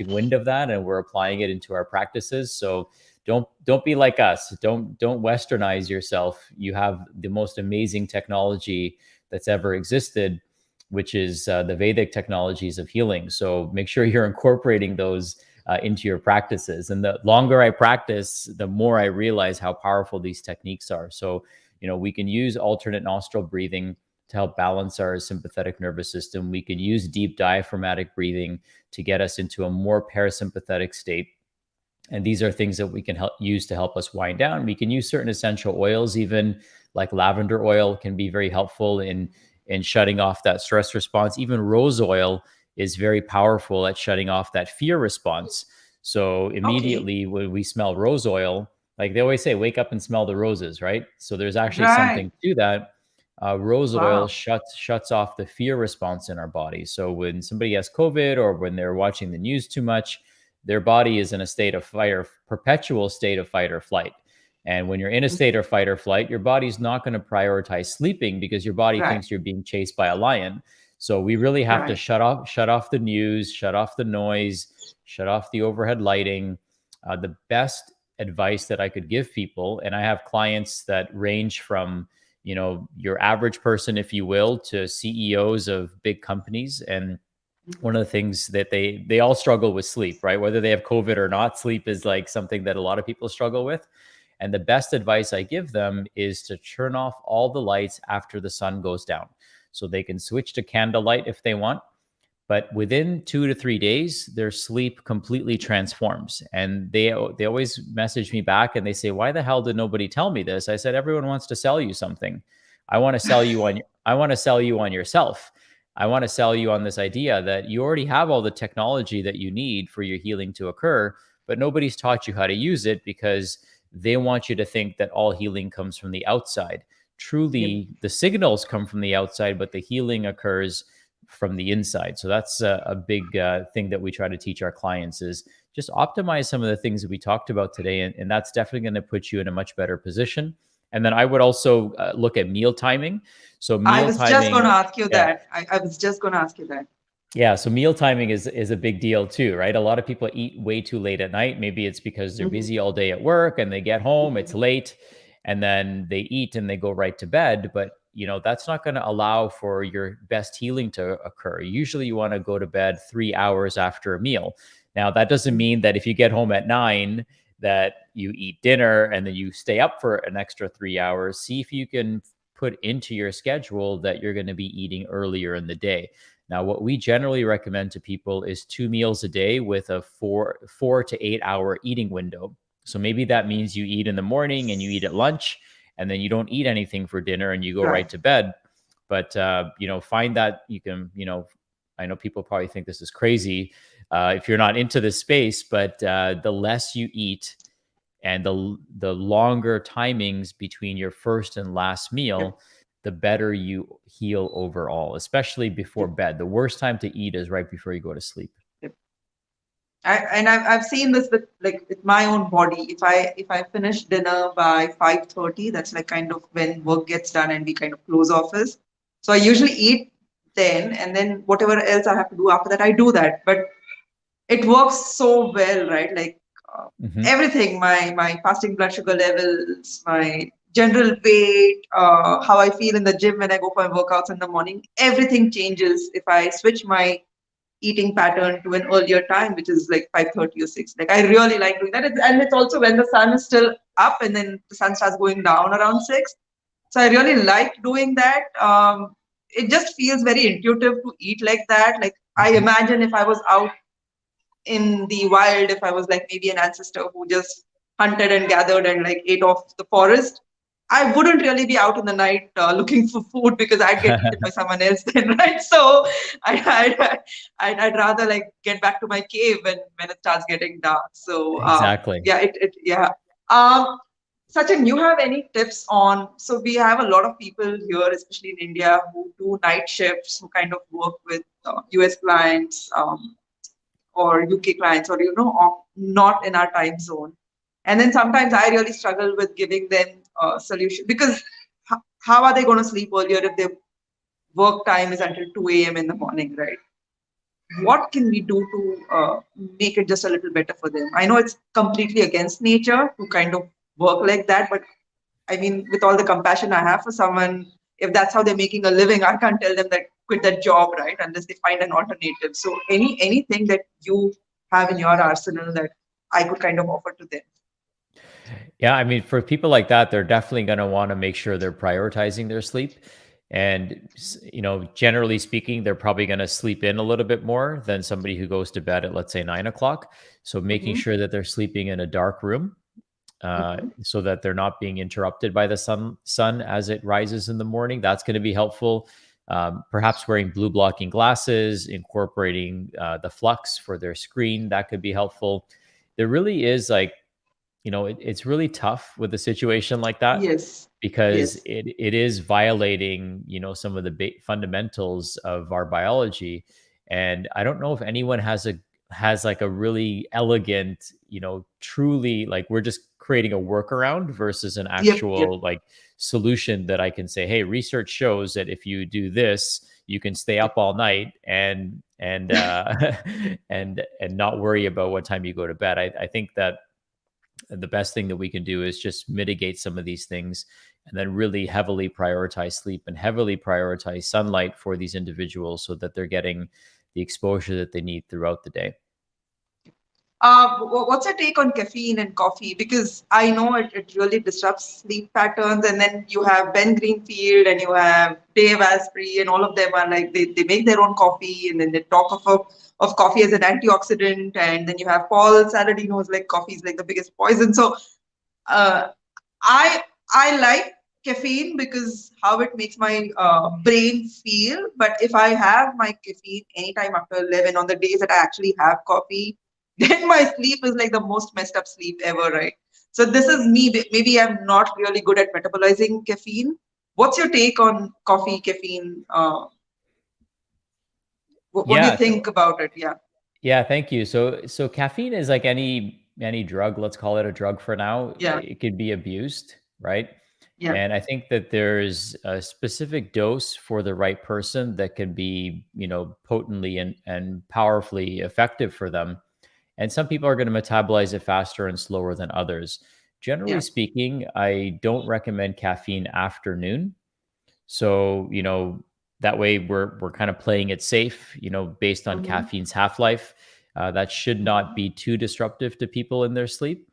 wind of that, and we're applying it into our practices. So don't be like us. Don't Westernize yourself. You have the most amazing technology that's ever existed, which is the Vedic technologies of healing. So make sure you're incorporating those into your practices. And the longer I practice, the more I realize how powerful these techniques are. So, we can use alternate nostril breathing to help balance our sympathetic nervous system. We can use deep diaphragmatic breathing to get us into a more parasympathetic state. And these are things that we can use to help us wind down. We can use certain essential oils, even like lavender oil can be very helpful in shutting off that stress response. Even rose oil is very powerful at shutting off that fear response. So Okay. immediately when we smell rose oil, like they always say, wake up and smell the roses, right? So there's actually Right. something to that. Rose oil Wow. shuts off the fear response in our body. So when somebody has COVID or when they're watching the news too much, their body is in a state of perpetual state of fight or flight. And when you're in a state of fight or flight, your body's not going to prioritize sleeping because your body Right. thinks you're being chased by a lion. So we really have to Right. shut off the news, shut off the noise, shut off the overhead lighting. The best advice that I could give people, and I have clients that range from your average person, if you will, to CEOs of big companies. And one of the things that they all struggle with sleep, right? Whether they have COVID or not, sleep is like something that a lot of people struggle with. And the best advice I give them is to turn off all the lights after the sun goes down. So they can switch to candlelight if they want, but within 2 to 3 days, their sleep completely transforms. And they always message me back and they say, "Why the hell did nobody tell me this?" I said, "Everyone wants to sell you something. I want to sell you on yourself. I want to sell you on this idea that you already have all the technology that you need for your healing to occur, but nobody's taught you how to use it because they want you to think that all healing comes from the outside. Yep. Truly, the signals come from the outside, but the healing occurs from the inside." So that's a big thing that we try to teach our clients is just optimize some of the things that we talked about today. And that's definitely going to put you in a much better position. And then I would also look at meal timing. So I meal was just going to timing, ask you yeah. that. I was just going to ask you that. Yeah, so meal timing is a big deal too, right? A lot of people eat way too late at night. Maybe it's because they're Mhm. busy all day at work and they get home, it's Mhm. late, and then they eat and they go right to bed. But that's not going to allow for your best healing to occur. Usually you want to go to bed 3 hours after a meal. Now, that doesn't mean that if you get home at 9 that you eat dinner and then you stay up for an extra 3 hours. See if you can put into your schedule that you're going to be eating earlier in the day. Now, what we generally recommend to people is 2 meals a day with a 4 to 8 hour eating window. So maybe that means you eat in the morning and you eat at lunch, and then you don't eat anything for dinner and you go right Right. to bed. But find that you can, I know people probably think this is crazy if you're not into this space, but the less you eat and the longer timings between your first and last Yep. meal, the better you heal overall, especially before Yep. bed. The worst time to eat is right before you go to sleep. Yep. I've seen this with with my own body. If I finish dinner by 5:30, that's like kind of when work gets done and we kind of close office. So I usually eat then, and then whatever else I have to do after that, I do that. But it works so well, right? Uh, Hmm. Everything, my fasting blood sugar levels, my general weight, how I feel in the gym when I go for my workouts in the morning, everything changes if I switch my eating pattern to an earlier time, which is like 5:30 or 6. Like I really like doing that. And it's also when the sun is still up and then the sun starts going down around 6. So I really like doing that. It just feels very intuitive to eat like that. Like I Hmm. imagine if I was out in the wild, if I was like maybe an ancestor who just hunted and gathered and like ate off the forest, I wouldn't really be out in the night looking for food because I'd get eaten by someone else then, right? So I'd rather like get back to my cave when it starts getting dark. So Exactly. yeah, yeah. Um, Sachin, you have any tips on? So we have a lot of people here, especially in India, who do night shifts, who kind of work with US clients. Or UK clients or not in our time zone. And then sometimes I really struggle with giving them a solution because how are they going to sleep earlier if they work time is until 2 a.m. in the morning, right? What can we do to make it just a little better for them? I know it's completely against nature to kind of work like that, but I mean, with all the compassion I have for someone, if that's how they're making a living, I can't tell them that quit that job, right? Unless they find an alternative. So anything that you have in your arsenal that I could kind of offer to them. Yeah, I mean, for people like that, they're definitely going to want to make sure they're prioritizing their sleep. And, generally speaking, they're probably going to sleep in a little bit more than somebody who goes to bed at, let's say, 9 o'clock. So making Mm-hmm. sure that they're sleeping in a dark room, Mm-hmm. so that they're not being interrupted by the sun as it rises in the morning. That's going to be helpful. Perhaps wearing blue blocking glasses, incorporating the flux for their screen, that could be helpful. There really is like, it's really tough with a situation like that Yes. because Yes. it is violating, some of the fundamentals of our biology. And I don't know if anyone has like a really elegant, truly, like, we're just creating a workaround versus an Yep. Yep. actual like solution that I can say, hey, research shows that if you do this, you can stay Yep. up all night and and not worry about what time you go to bed. I think that the best thing that we can do is just mitigate some of these things and then really heavily prioritize sleep and heavily prioritize sunlight for these individuals so that they're getting the exposure that they need throughout the day. What's your take on caffeine and coffee? Because I know it really disrupts sleep patterns. And then you have Ben Greenfield and you have Dave Asprey, and all of them are like they make their own coffee, and then they talk of coffee as an antioxidant. And then you have Paul Saladino, who's like coffee is like the biggest poison. So uh, I I like caffeine because how it makes my brain feel. But if I have my caffeine anytime after 11 on the days that I actually have coffee, then my sleep is like the most messed up sleep ever, right? So this is me. Maybe I'm not really good at metabolizing caffeine. What's your take on coffee, caffeine? What do you Yeah. So think about it? Yeah, yeah, thank you. So caffeine is like any drug, let's call it a drug for now. yeah, It could be abused, right? yeah, And I think that there's a specific dose for the right person that can be, potently and powerfully effective for them. And some people are going to metabolize it faster and slower than others. Generally yeah. speaking, I don't recommend caffeine after noon. So, that way we're kind of playing it safe, based on Mm-hmm. caffeine's half-life. That should not Mm-hmm. be too disruptive to people in their sleep.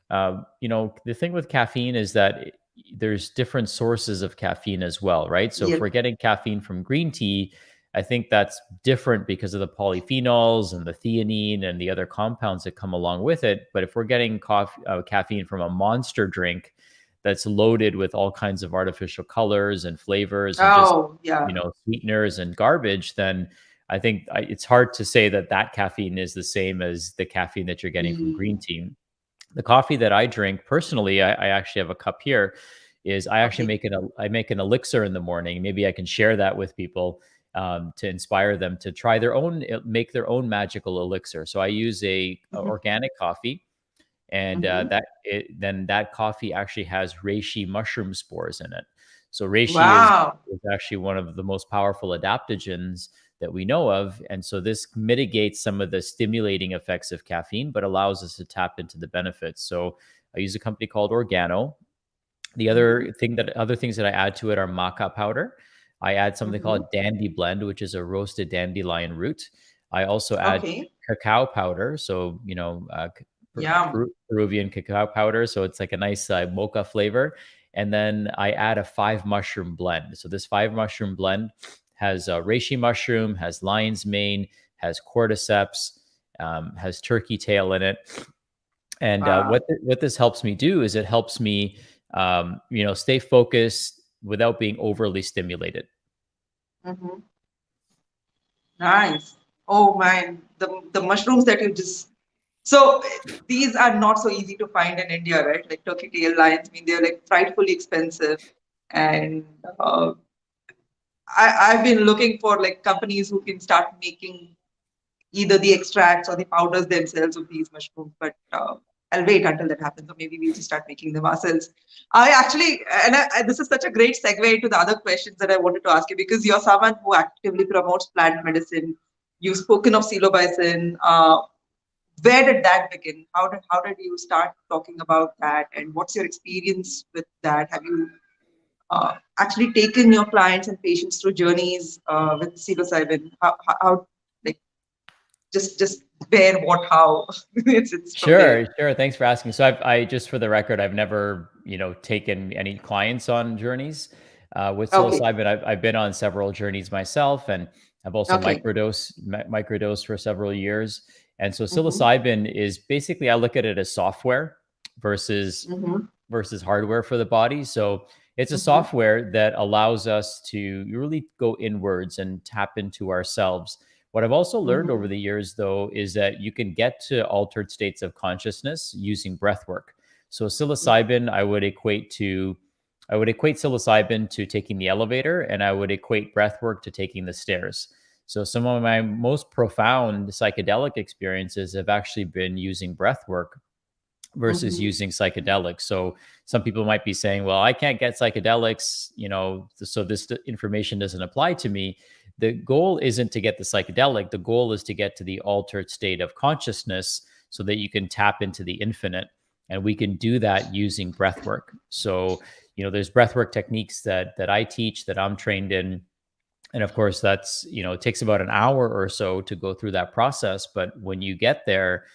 The thing with caffeine is that there's different sources of caffeine as well, right? So if Yep. we're getting caffeine from green tea, I think that's different because of the polyphenols and the theanine and the other compounds that come along with it. But if we're getting caffeine from a monster drink that's loaded with all kinds of artificial colors and flavors and just, Oh, yeah. sweeteners and garbage, then I think it's hard to say that that caffeine is the same as the caffeine that you're getting from green Mm. tea. The coffee that I drink personally, I actually have a cup here. Is I actually Okay. I make an elixir in the morning. Maybe I can share that with people, to inspire them to try make their own magical elixir. So I use a Mm-hmm. organic coffee, and Mm-hmm. then that coffee actually has reishi mushroom spores in it. So reishi Wow. is actually one of the most powerful adaptogens that we know of, and so this mitigates some of the stimulating effects of caffeine, but allows us to tap into the benefits. So I use a company called Organo. Mm-hmm. Other things that I add to it are maca powder. I add something Mm-hmm. called dandy blend, which is a roasted dandelion root. I also add Okay. cacao powder. So, Yum. Peruvian cacao powder. So it's like a nice mocha flavor. And then I add a 5 mushroom blend. So this 5 mushroom blend has reishi mushroom, has lion's mane, has cordyceps, has turkey tail in it. And Wow. what this helps me do is it helps me, stay focused without being overly stimulated. Mm-hmm. Nice. Oh man, the mushrooms that you just so these are not so easy to find in India, right? Like turkey tail lions, I mean they're like frightfully expensive, and I've been looking for like companies who can start making either the extracts or the powders themselves of these mushrooms, but I'll wait until that happens, or maybe we'll just start making them ourselves. I actually, this is such a great segue into the other questions that I wanted to ask you, because you're someone who actively promotes plant medicine. You've spoken of psilocybin. Where did that begin? How did you start talking about that, and what's your experience with that? Have you actually taken your clients and patients through journeys with psilocybin? How like just where, what, how? It's from there. Sure. Thanks for asking. So I just for the record, I've never, taken any clients on journeys with Okay. psilocybin. I've been on several journeys myself, and I've also Okay. microdosed for several years. And so Mm-hmm. psilocybin is basically, I look at it as software versus Mm-hmm. hardware for the body. So it's a Mm-hmm. software that allows us to really go inwards and tap into ourselves. What I've also learned over Mm-hmm. the years, though, is that you can get to altered states of consciousness using breath work. So psilocybin, I would equate psilocybin to taking the elevator, and I would equate breath work to taking the stairs. So some of my most profound psychedelic experiences have actually been using breath work versus Mm-hmm. using psychedelics. So some people might be saying, well, I can't get psychedelics, so this information doesn't apply to me. The goal isn't to get the psychedelic. The goal is to get to the altered state of consciousness so that you can tap into the infinite. And we can do that using breath work. So, there's breathwork techniques that I teach, that I'm trained in. And of course, that's, it takes about an hour or so to go through that process. But when you get there,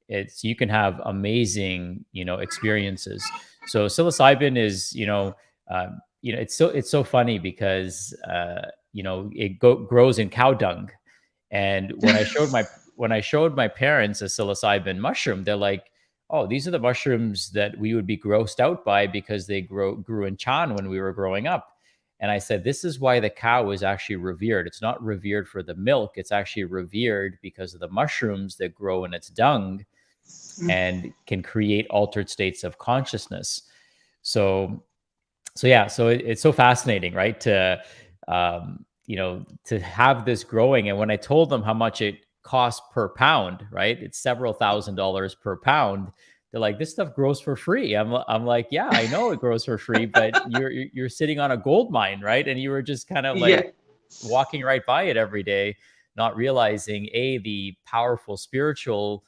you can have amazing experiences. So psilocybin is it's so funny because it grows in cow dung. And when I showed my parents a psilocybin mushroom, they're like, oh, these are the mushrooms that we would be grossed out by because they grew in Chan when we were growing up. And I said, this is why the cow is actually revered. It's not revered for the milk. It's actually revered because of the mushrooms that grow in its dung and can create altered states of consciousness. So, it's so fascinating, right? To have this growing. And when I told them how much it costs per pound, right? It's several $1,000s per pound. They're like, this stuff grows for free. I'm like, yeah, I know it grows for free, but you're sitting on a gold mine, right? And you were just kind of Yeah. like walking right by it every day, not realizing the powerful spiritual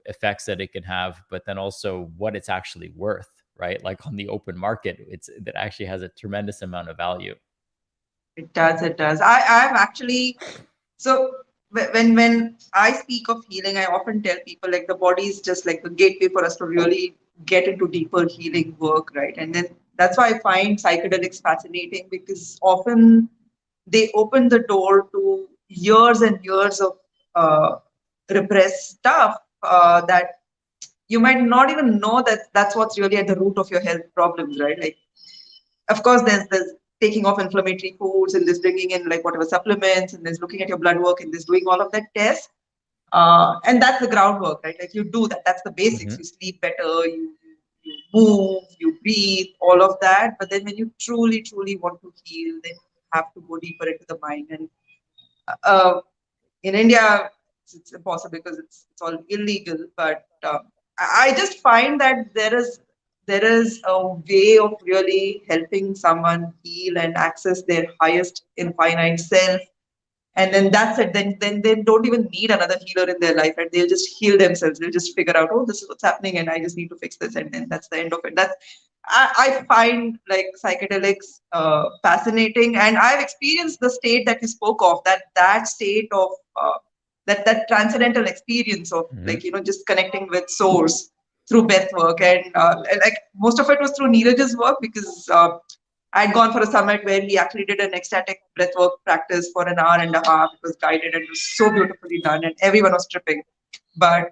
effects that it can have, but then also what it's actually worth, right? Like on the open market, that actually has a tremendous amount of value. It does. It does. I'm actually so when I speak of healing, I often tell people like the body is just like the gateway for us to really get into deeper healing work, right? And then that's why I find psychedelics fascinating, because often they open the door to years and years of uh, repressed stuff that you might not even know that that's what's really at the root of your health problems, right? Like, of course, there's taking off inflammatory foods, and there's bringing in like whatever supplements, and there's looking at your blood work, and there's doing all of that test, and that's the groundwork, right? Like you do that. That's the basics. Mm-hmm. You sleep better. You move. You breathe. All of that. But then when you truly want to heal, then you have to go deeper into the mind. And uh, in India, it's impossible because it's all illegal. But I just find that there is a way of really helping someone heal and access their highest infinite self, and then that's it. Then they don't even need another healer in their life, and they'll just heal themselves. They'll just figure out, oh, this is what's happening, and I just need to fix this, and then that's the end of it. I find like psychedelics fascinating, and I've experienced the state that you spoke of, that state of that transcendental experience of Mm-hmm. like just connecting with source through breath work, and like most of it was through Neeraj's work, because I'd gone for a summit where he actually did an ecstatic breathwork practice for an hour and a half. It was guided and it was so beautifully done, and everyone was tripping. But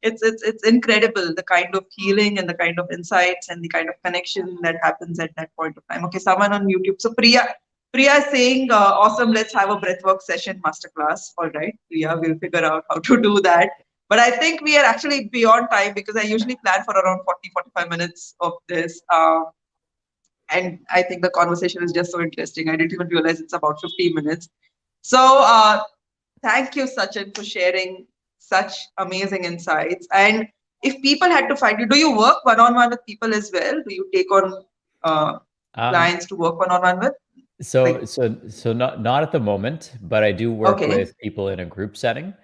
it's incredible, the kind of healing and the kind of insights and the kind of connection that happens at that point of time. Okay, someone on YouTube. So Priya is saying, awesome, let's have a breathwork session masterclass. All right, Priya, we'll figure out how to do that. But I think we are actually beyond time, because I usually plan for around 40-45 minutes of this. And I think the conversation is just so interesting. I didn't even realize it's about 15 minutes. So thank you, Sachin, for sharing such amazing insights. And if people had to find you, do you work one-on-one with people as well? Do you take on uh, Um, clients to work one-on-one with? so Like, so so not at the moment, but I do work okay, with people in a group setting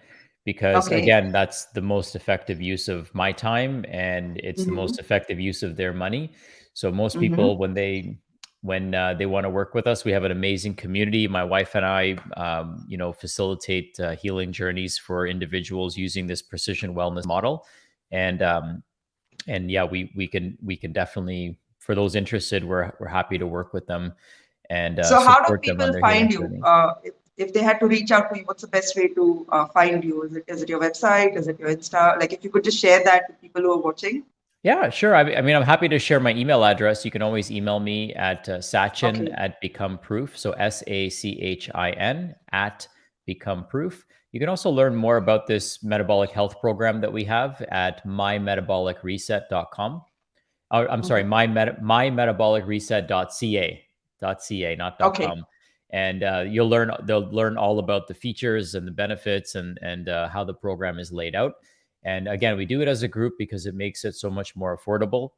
because okay. again, that's the most effective use of my time and it's the Mm-hmm, most effective use of their money. So most mm-hmm. people when they want to work with us, we have an amazing community. My wife and I, facilitate healing journeys for individuals using this precision wellness model, and yeah, we can definitely, for those interested, we're happy to work with them and So how do support them on people their find healing you? journey. If they had to reach out to you, what's the best way to find you? Is it your website? Is it your Insta? Like, if you could just share that with people who are watching. Yeah, sure. I mean, I'm happy to share my email address. You can always email me at Sachin Okay. at Become Proof. So SACHIN at Become Proof. You can also learn more about this metabolic health program that we have at mymetabolicreset.com. I'm sorry, Mhm. mymetabolicreset.ca, not Okay. .com. And they'll learn all about the features and the benefits and how the program is laid out. And again, we do it as a group because it makes it so much more affordable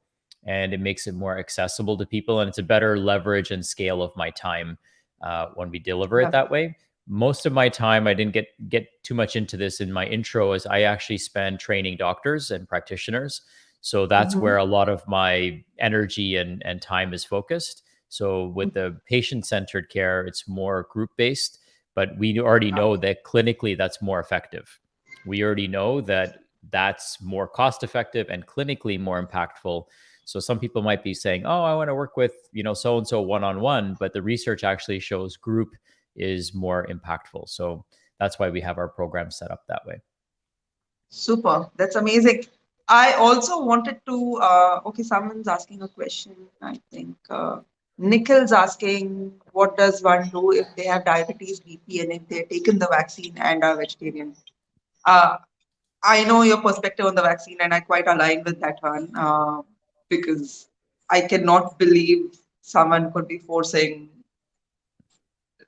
and it makes it more accessible to people. And it's a better leverage and scale of my time when we deliver it Yeah. that way. Most of my time, I didn't get too much into this in my intro, as I actually spend training doctors and practitioners. So that's Mm-hmm. where a lot of my energy and time is focused. So with the patient centered care, it's more group based, but we already know that clinically that's more effective. We already know that that's more cost effective and clinically more impactful. So some people might be saying, "Oh, I want to work with, so and so one on one," but the research actually shows group is more impactful. So that's why we have our program set up that way. Super. That's amazing. I also wanted to, okay, someone's asking a question. I think Nikhil's asking, what does one do if they have diabetes, BP, and if they've taken the vaccine and are vegetarian? Uh, I know your perspective on the vaccine, and I quite align with that one because I cannot believe someone could be forcing.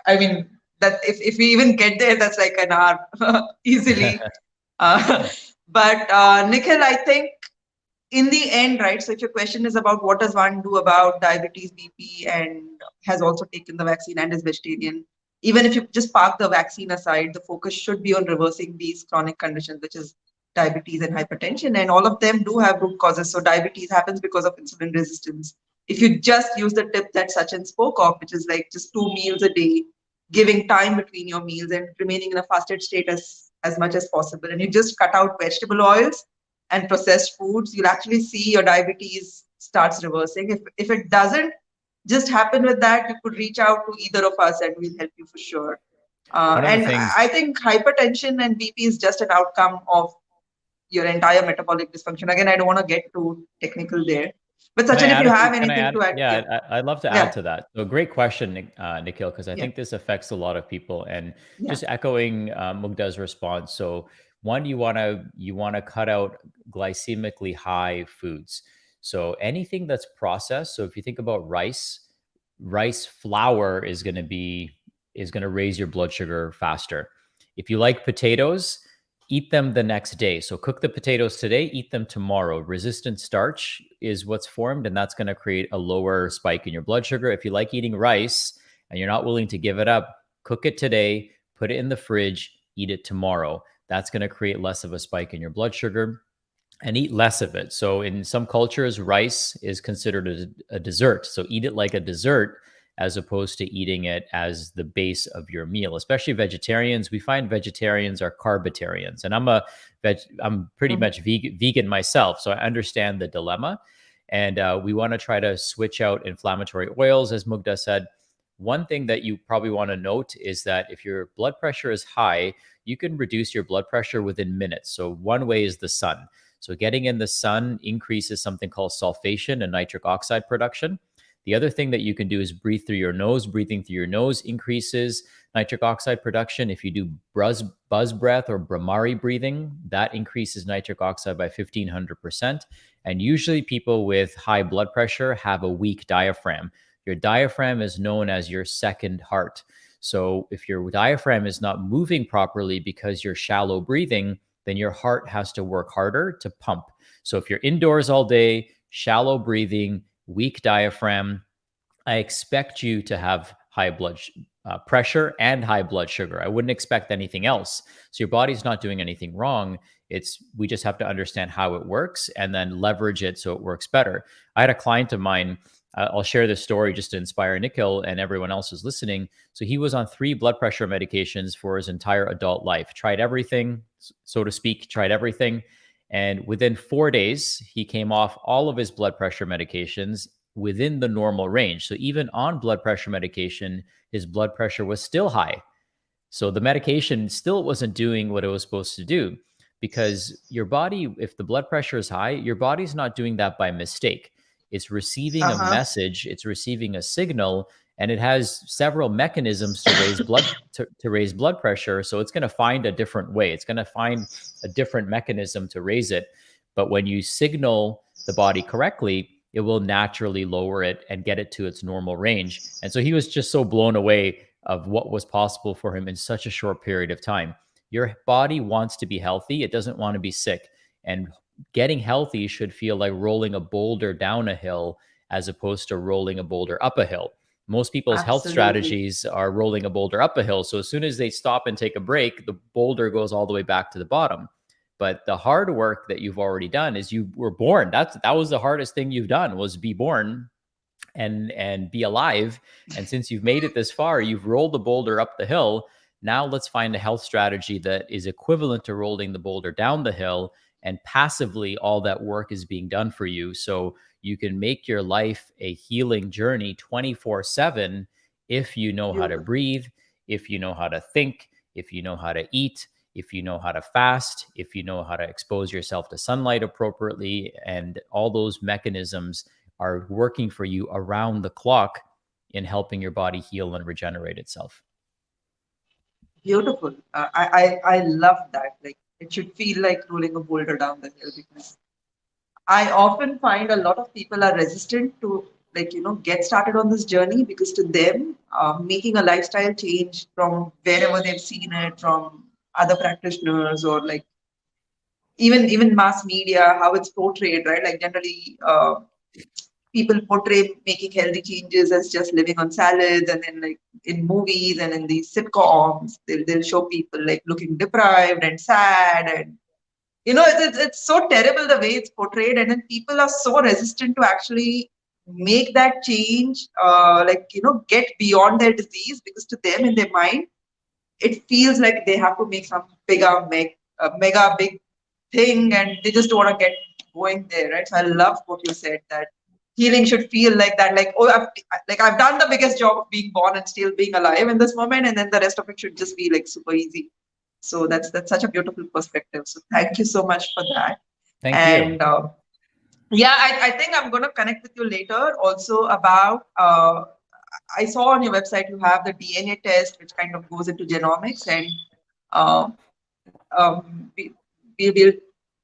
I mean, that if we even get there, that's like an hour easily. Uh, but Nikhil, I think in the end, right? So if your question is about what does one do about diabetes, BP, and has also taken the vaccine and is vegetarian, even if you just park the vaccine aside, the focus should be on reversing these chronic conditions, which is diabetes and hypertension, and all of them do have root causes. So diabetes happens because of insulin resistance. If you just use the tip that Sachin spoke of, which is like just 2 meals a day, giving time between your meals and remaining in a fasted state as much as possible, and you just cut out vegetable oils and processed foods, you'll actually see your diabetes starts reversing. If it doesn't just happen with that, you could reach out to either of us and we'll help you for sure. One of the And things I think hypertension and BP is just an outcome of your entire metabolic dysfunction. Again, I don't want to get too technical there. But Can I Sachin, if add you a have can I anything add? to add, Yeah, yeah, I'd love to add yeah, to that. So great question, Nikhil, because I yeah, think this affects a lot of people. And yeah. just echoing Mugdha's response. So one, you wanna cut out glycemically high foods. So anything that's processed. So if you think about rice flour is gonna raise your blood sugar faster. If you like potatoes, eat them the next day. So cook the potatoes today, eat them tomorrow. Resistant starch is what's formed, and that's going to create a lower spike in your blood sugar. If you like eating rice and you're not willing to give it up, cook it today, put it in the fridge, eat it tomorrow. That's going to create less of a spike in your blood sugar and eat less of it. So in some cultures, rice is considered a dessert. So eat it like a dessert as opposed to eating it as the base of your meal. Especially vegetarians, we find vegetarians are carbitarians, and I'm pretty Mhm. much vegan myself, so I understand the dilemma. And we want to try to switch out inflammatory oils, as Mugdha said. One thing that you probably want to note is that if your blood pressure is high, you can reduce your blood pressure within minutes. So one way is the sun. So getting in the sun increases something called sulfation and nitric oxide production. The other thing that you can do is breathe through your nose. Breathing through your nose increases nitric oxide production. If you do buzz breath or Brahmari breathing, that increases nitric oxide by 1,500%. And usually people with high blood pressure have a weak diaphragm. Your diaphragm is known as your second heart. So if your diaphragm is not moving properly because you're shallow breathing, then your heart has to work harder to pump. So if you're indoors all day, shallow breathing, weak diaphragm, I expect you to have high blood pressure and high blood sugar. I wouldn't expect anything else. So your body's not doing anything wrong. We just have to understand how it works and then leverage it so it works better. I had a client of mine. I'll share this story just to inspire Nikhil and everyone else who's listening. So he was on 3 blood pressure medications for his entire adult life. Tried everything, so to speak. Tried everything. And within 4 days, he came off all of his blood pressure medications within the normal range. So even on blood pressure medication, his blood pressure was still high. So the medication still wasn't doing what it was supposed to do, because your body, if the blood pressure is high, your body's not doing that by mistake. It's receiving a Uh-huh. message, it's receiving a signal, and it has several mechanisms to raise blood pressure. So it's going to find a different way. It's going to find a different mechanism to raise it. But when you signal the body correctly, it will naturally lower it and get it to its normal range. And so he was just so blown away of what was possible for him in such a short period of time. Your body wants to be healthy, it doesn't want to be sick. And getting healthy should feel like rolling a boulder down a hill as opposed to rolling a boulder up a hill. Most people's health Absolutely. strategies are rolling a boulder up a hill. So as soon as they stop and take a break, the boulder goes all the way back to the bottom. But the hard work that you've already done is you were born. That was the hardest thing you've done, was be born and be alive. And since you've made it this far, you've rolled the boulder up the hill. Now let's find a health strategy that is equivalent to rolling the boulder down the hill, and passively all that work is being done for you, so you can make your life a healing journey 24/7 if you know how to Beautiful. breathe, if you know how to think, if you know how to eat, if you know how to fast, if you know how to expose yourself to sunlight appropriately. And all those mechanisms are working for you around the clock in helping your body heal and regenerate itself. Beautiful. I love that. Like it should feel like rolling a boulder down the hill, because I often find a lot of people are resistant to, like, get started on this journey, because to them, making a lifestyle change from wherever they've seen it, from other practitioners, or like even mass media, how it's portrayed, right? Like generally, people portray making healthy changes as just living on salads, and then like in movies and in these sitcoms, they'll show people like looking deprived and sad, and it's so terrible the way it's portrayed, and then people are so resistant to actually make that change, get beyond their disease, because to them in their mind it feels like they have to make some mega big thing, and they just don't want to get going there, right? So I love what you said, that healing should feel like that, like, oh, I've done the biggest job of being born and still being alive in this moment, and then the rest of it should just be like super easy. So that's such a beautiful perspective. So thank you so much for that. Thank you. And yeah, I think I'm going to connect with you later also about. I saw on your website you have the DNA test, which kind of goes into genomics, and uh, we will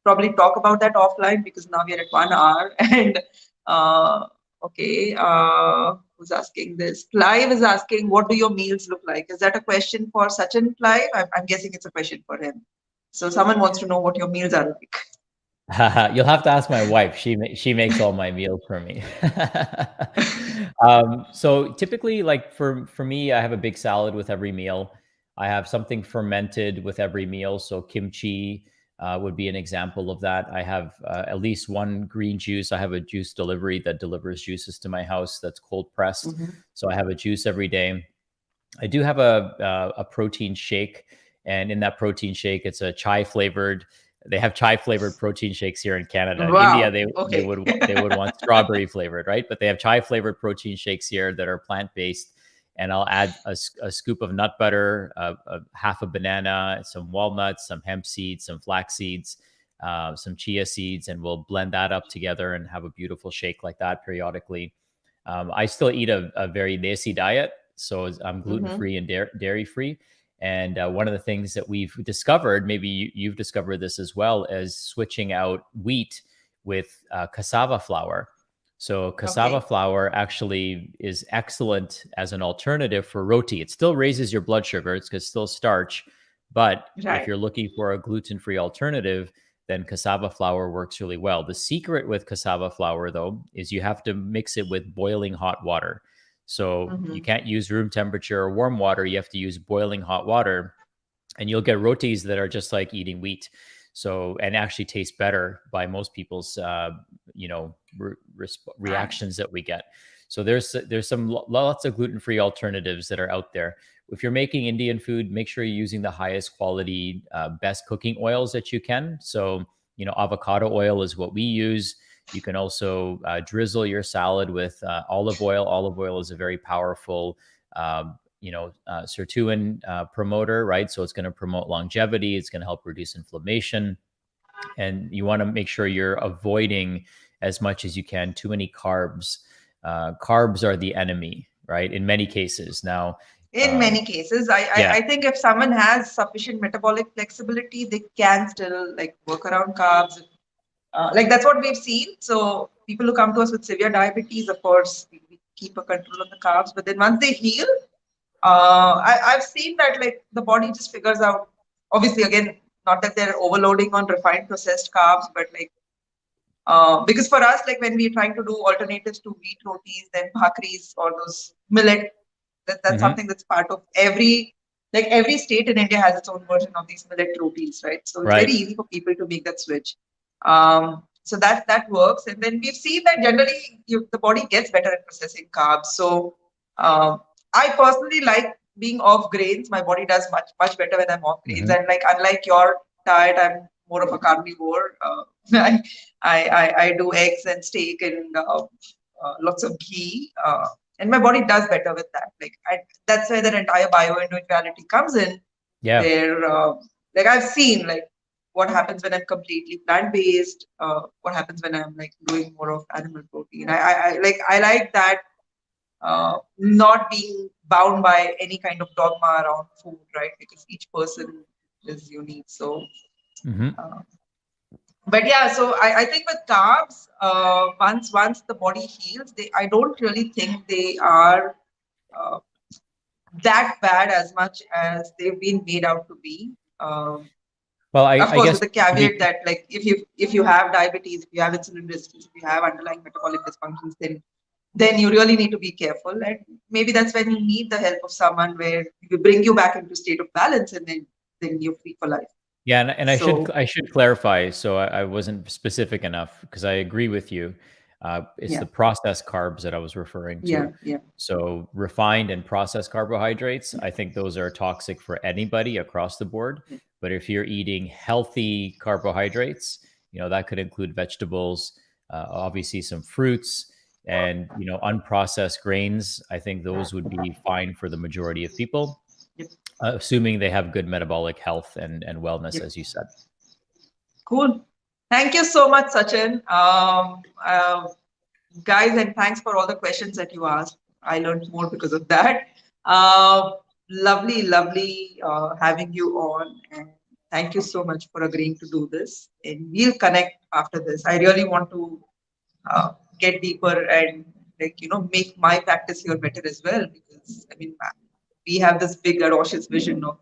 probably talk about that offline, because now we are at 1 hour. And okay, who's asking this? Clive is asking, what do your meals look like? Is that a question for Sachin, Clive? I'm guessing it's a question for him. So someone wants to know what your meals are like. You'll have to ask my wife. She makes all my meals for me. So typically, like for me, I have a big salad with every meal. I have something fermented with every meal. So kimchi would be an example of that. I have at least one green juice. I have a juice delivery that delivers juices to my house that's cold pressed. Mhm. So I have a juice every day. I do have a protein shake, and in that protein shake, it's a chai flavored. They have chai flavored protein shakes here in Canada. In India, Wow. they would want strawberry flavored, right? But they have chai flavored protein shakes here that are plant based. And I'll add a scoop of nut butter, half a banana, some walnuts, some hemp seeds, some flax seeds, some chia seeds, and we'll blend that up together and have a beautiful shake like that periodically. I still eat a very desi diet, so I'm gluten Mhm. free and dairy free. And one of the things that we've discovered, maybe you've discovered this as well, is switching out wheat with cassava flour. So cassava Okay. flour actually is excellent as an alternative for roti. It still raises your blood sugar. It's still starch, But if Right. you're looking for a gluten-free alternative, then cassava flour works really well. The secret with cassava flour, though, is you have to mix it with boiling hot water. So you Mm-hmm. can't use room temperature or warm water. You have to use boiling hot water, and you'll get rotis that are just like eating wheat. So, and actually taste better by most people's, reactions Nice. that we get. So there's some lots of gluten-free alternatives that are out there. If you're making Indian food, make sure you're using the highest quality, best cooking oils that you can. So, avocado oil is what we use. You can also drizzle your salad with olive oil. Olive oil is a very powerful, sirtuin promoter, right? So it's going to promote longevity. It's going to help reduce inflammation. And you want to make sure you're avoiding as much as you can too many carbs. Carbs are the enemy, right? In many cases. Now, In um, many cases, I yeah. I think if someone has sufficient metabolic flexibility, they can still like work around carbs. Like that's what we've seen. So people who come to us with severe diabetes, of course, we keep a control on the carbs. But then once they heal, I've seen that like the body just figures out. Obviously, again, not that they're overloading on refined processed carbs, but like because for us, like when we're trying to do alternatives to wheat rotis, then bhakris or those millet, that's Hmm. something that's part of every state in India has its own version of these millet rotis, right? So it's very Right. easy for people to make that switch. So that works, and then we've seen that generally the body gets better at processing carbs. So I personally like being off grains. My body does much better when I'm off grains, Hmm. and like unlike your diet, I'm more of a carnivore. I do eggs and steak and lots of ghee, and my body does better with that. That's where the entire bioindividuality comes in. Yeah. Where like I've seen like what happens when I'm completely plant based. What happens when I'm like doing more of animal protein. I like that not being bound by any kind of dogma around food, right? Because each person is unique. So Hmm. uh, but yeah, so I think with carbs, once the body heals, they I don't really think they are uh, that bad as much as they've been made out to be. Well, I, Of I course, guess with the to caveat be that like if you have diabetes, if you have insulin resistance, if you have underlying metabolic dysfunctions, then you really need to be careful. And maybe that's when you need the help of someone where you bring you back into state of balance, and then you're free for life. Yeah, and So I should clarify. So I wasn't specific enough because I agree with you. It's yeah, the processed carbs that I was referring yeah, to. yeah, So refined and processed carbohydrates, I think those are toxic for anybody across the board. But if you're eating healthy carbohydrates, that could include vegetables, obviously some fruits, and unprocessed grains. I think those would be fine for the majority of people, yep, assuming they have good metabolic health and wellness, yep. as you said. Cool. Thank you so much, Sachin. Guys, and thanks for all the questions that you asked. I learned more because of that. Uh, lovely having you on. And thank you so much for agreeing to do this. And we'll connect after this. I really want to uh, get deeper and make my practice here better as well. Because I mean, we have this big audacious vision of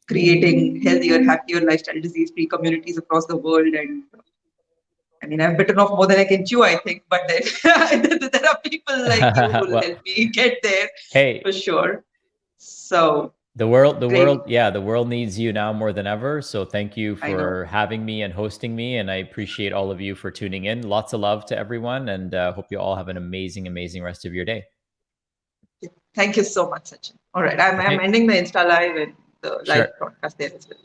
creating healthier, happier lifestyle disease-free communities across the world. And I mean, I've bitten off more than I can chew, I think, but then there are people like you who will Well, help me get there for hey, sure. So the world, great. yeah, the world needs you now more than ever. So thank you I know. for having me and hosting me, and I appreciate all of you for tuning in. Lots of love to everyone, and hope you all have an amazing, amazing rest of your day. Thank you so much, Sachin. All right. I'm Okay, ending the Insta live and the live sure. broadcast there as well.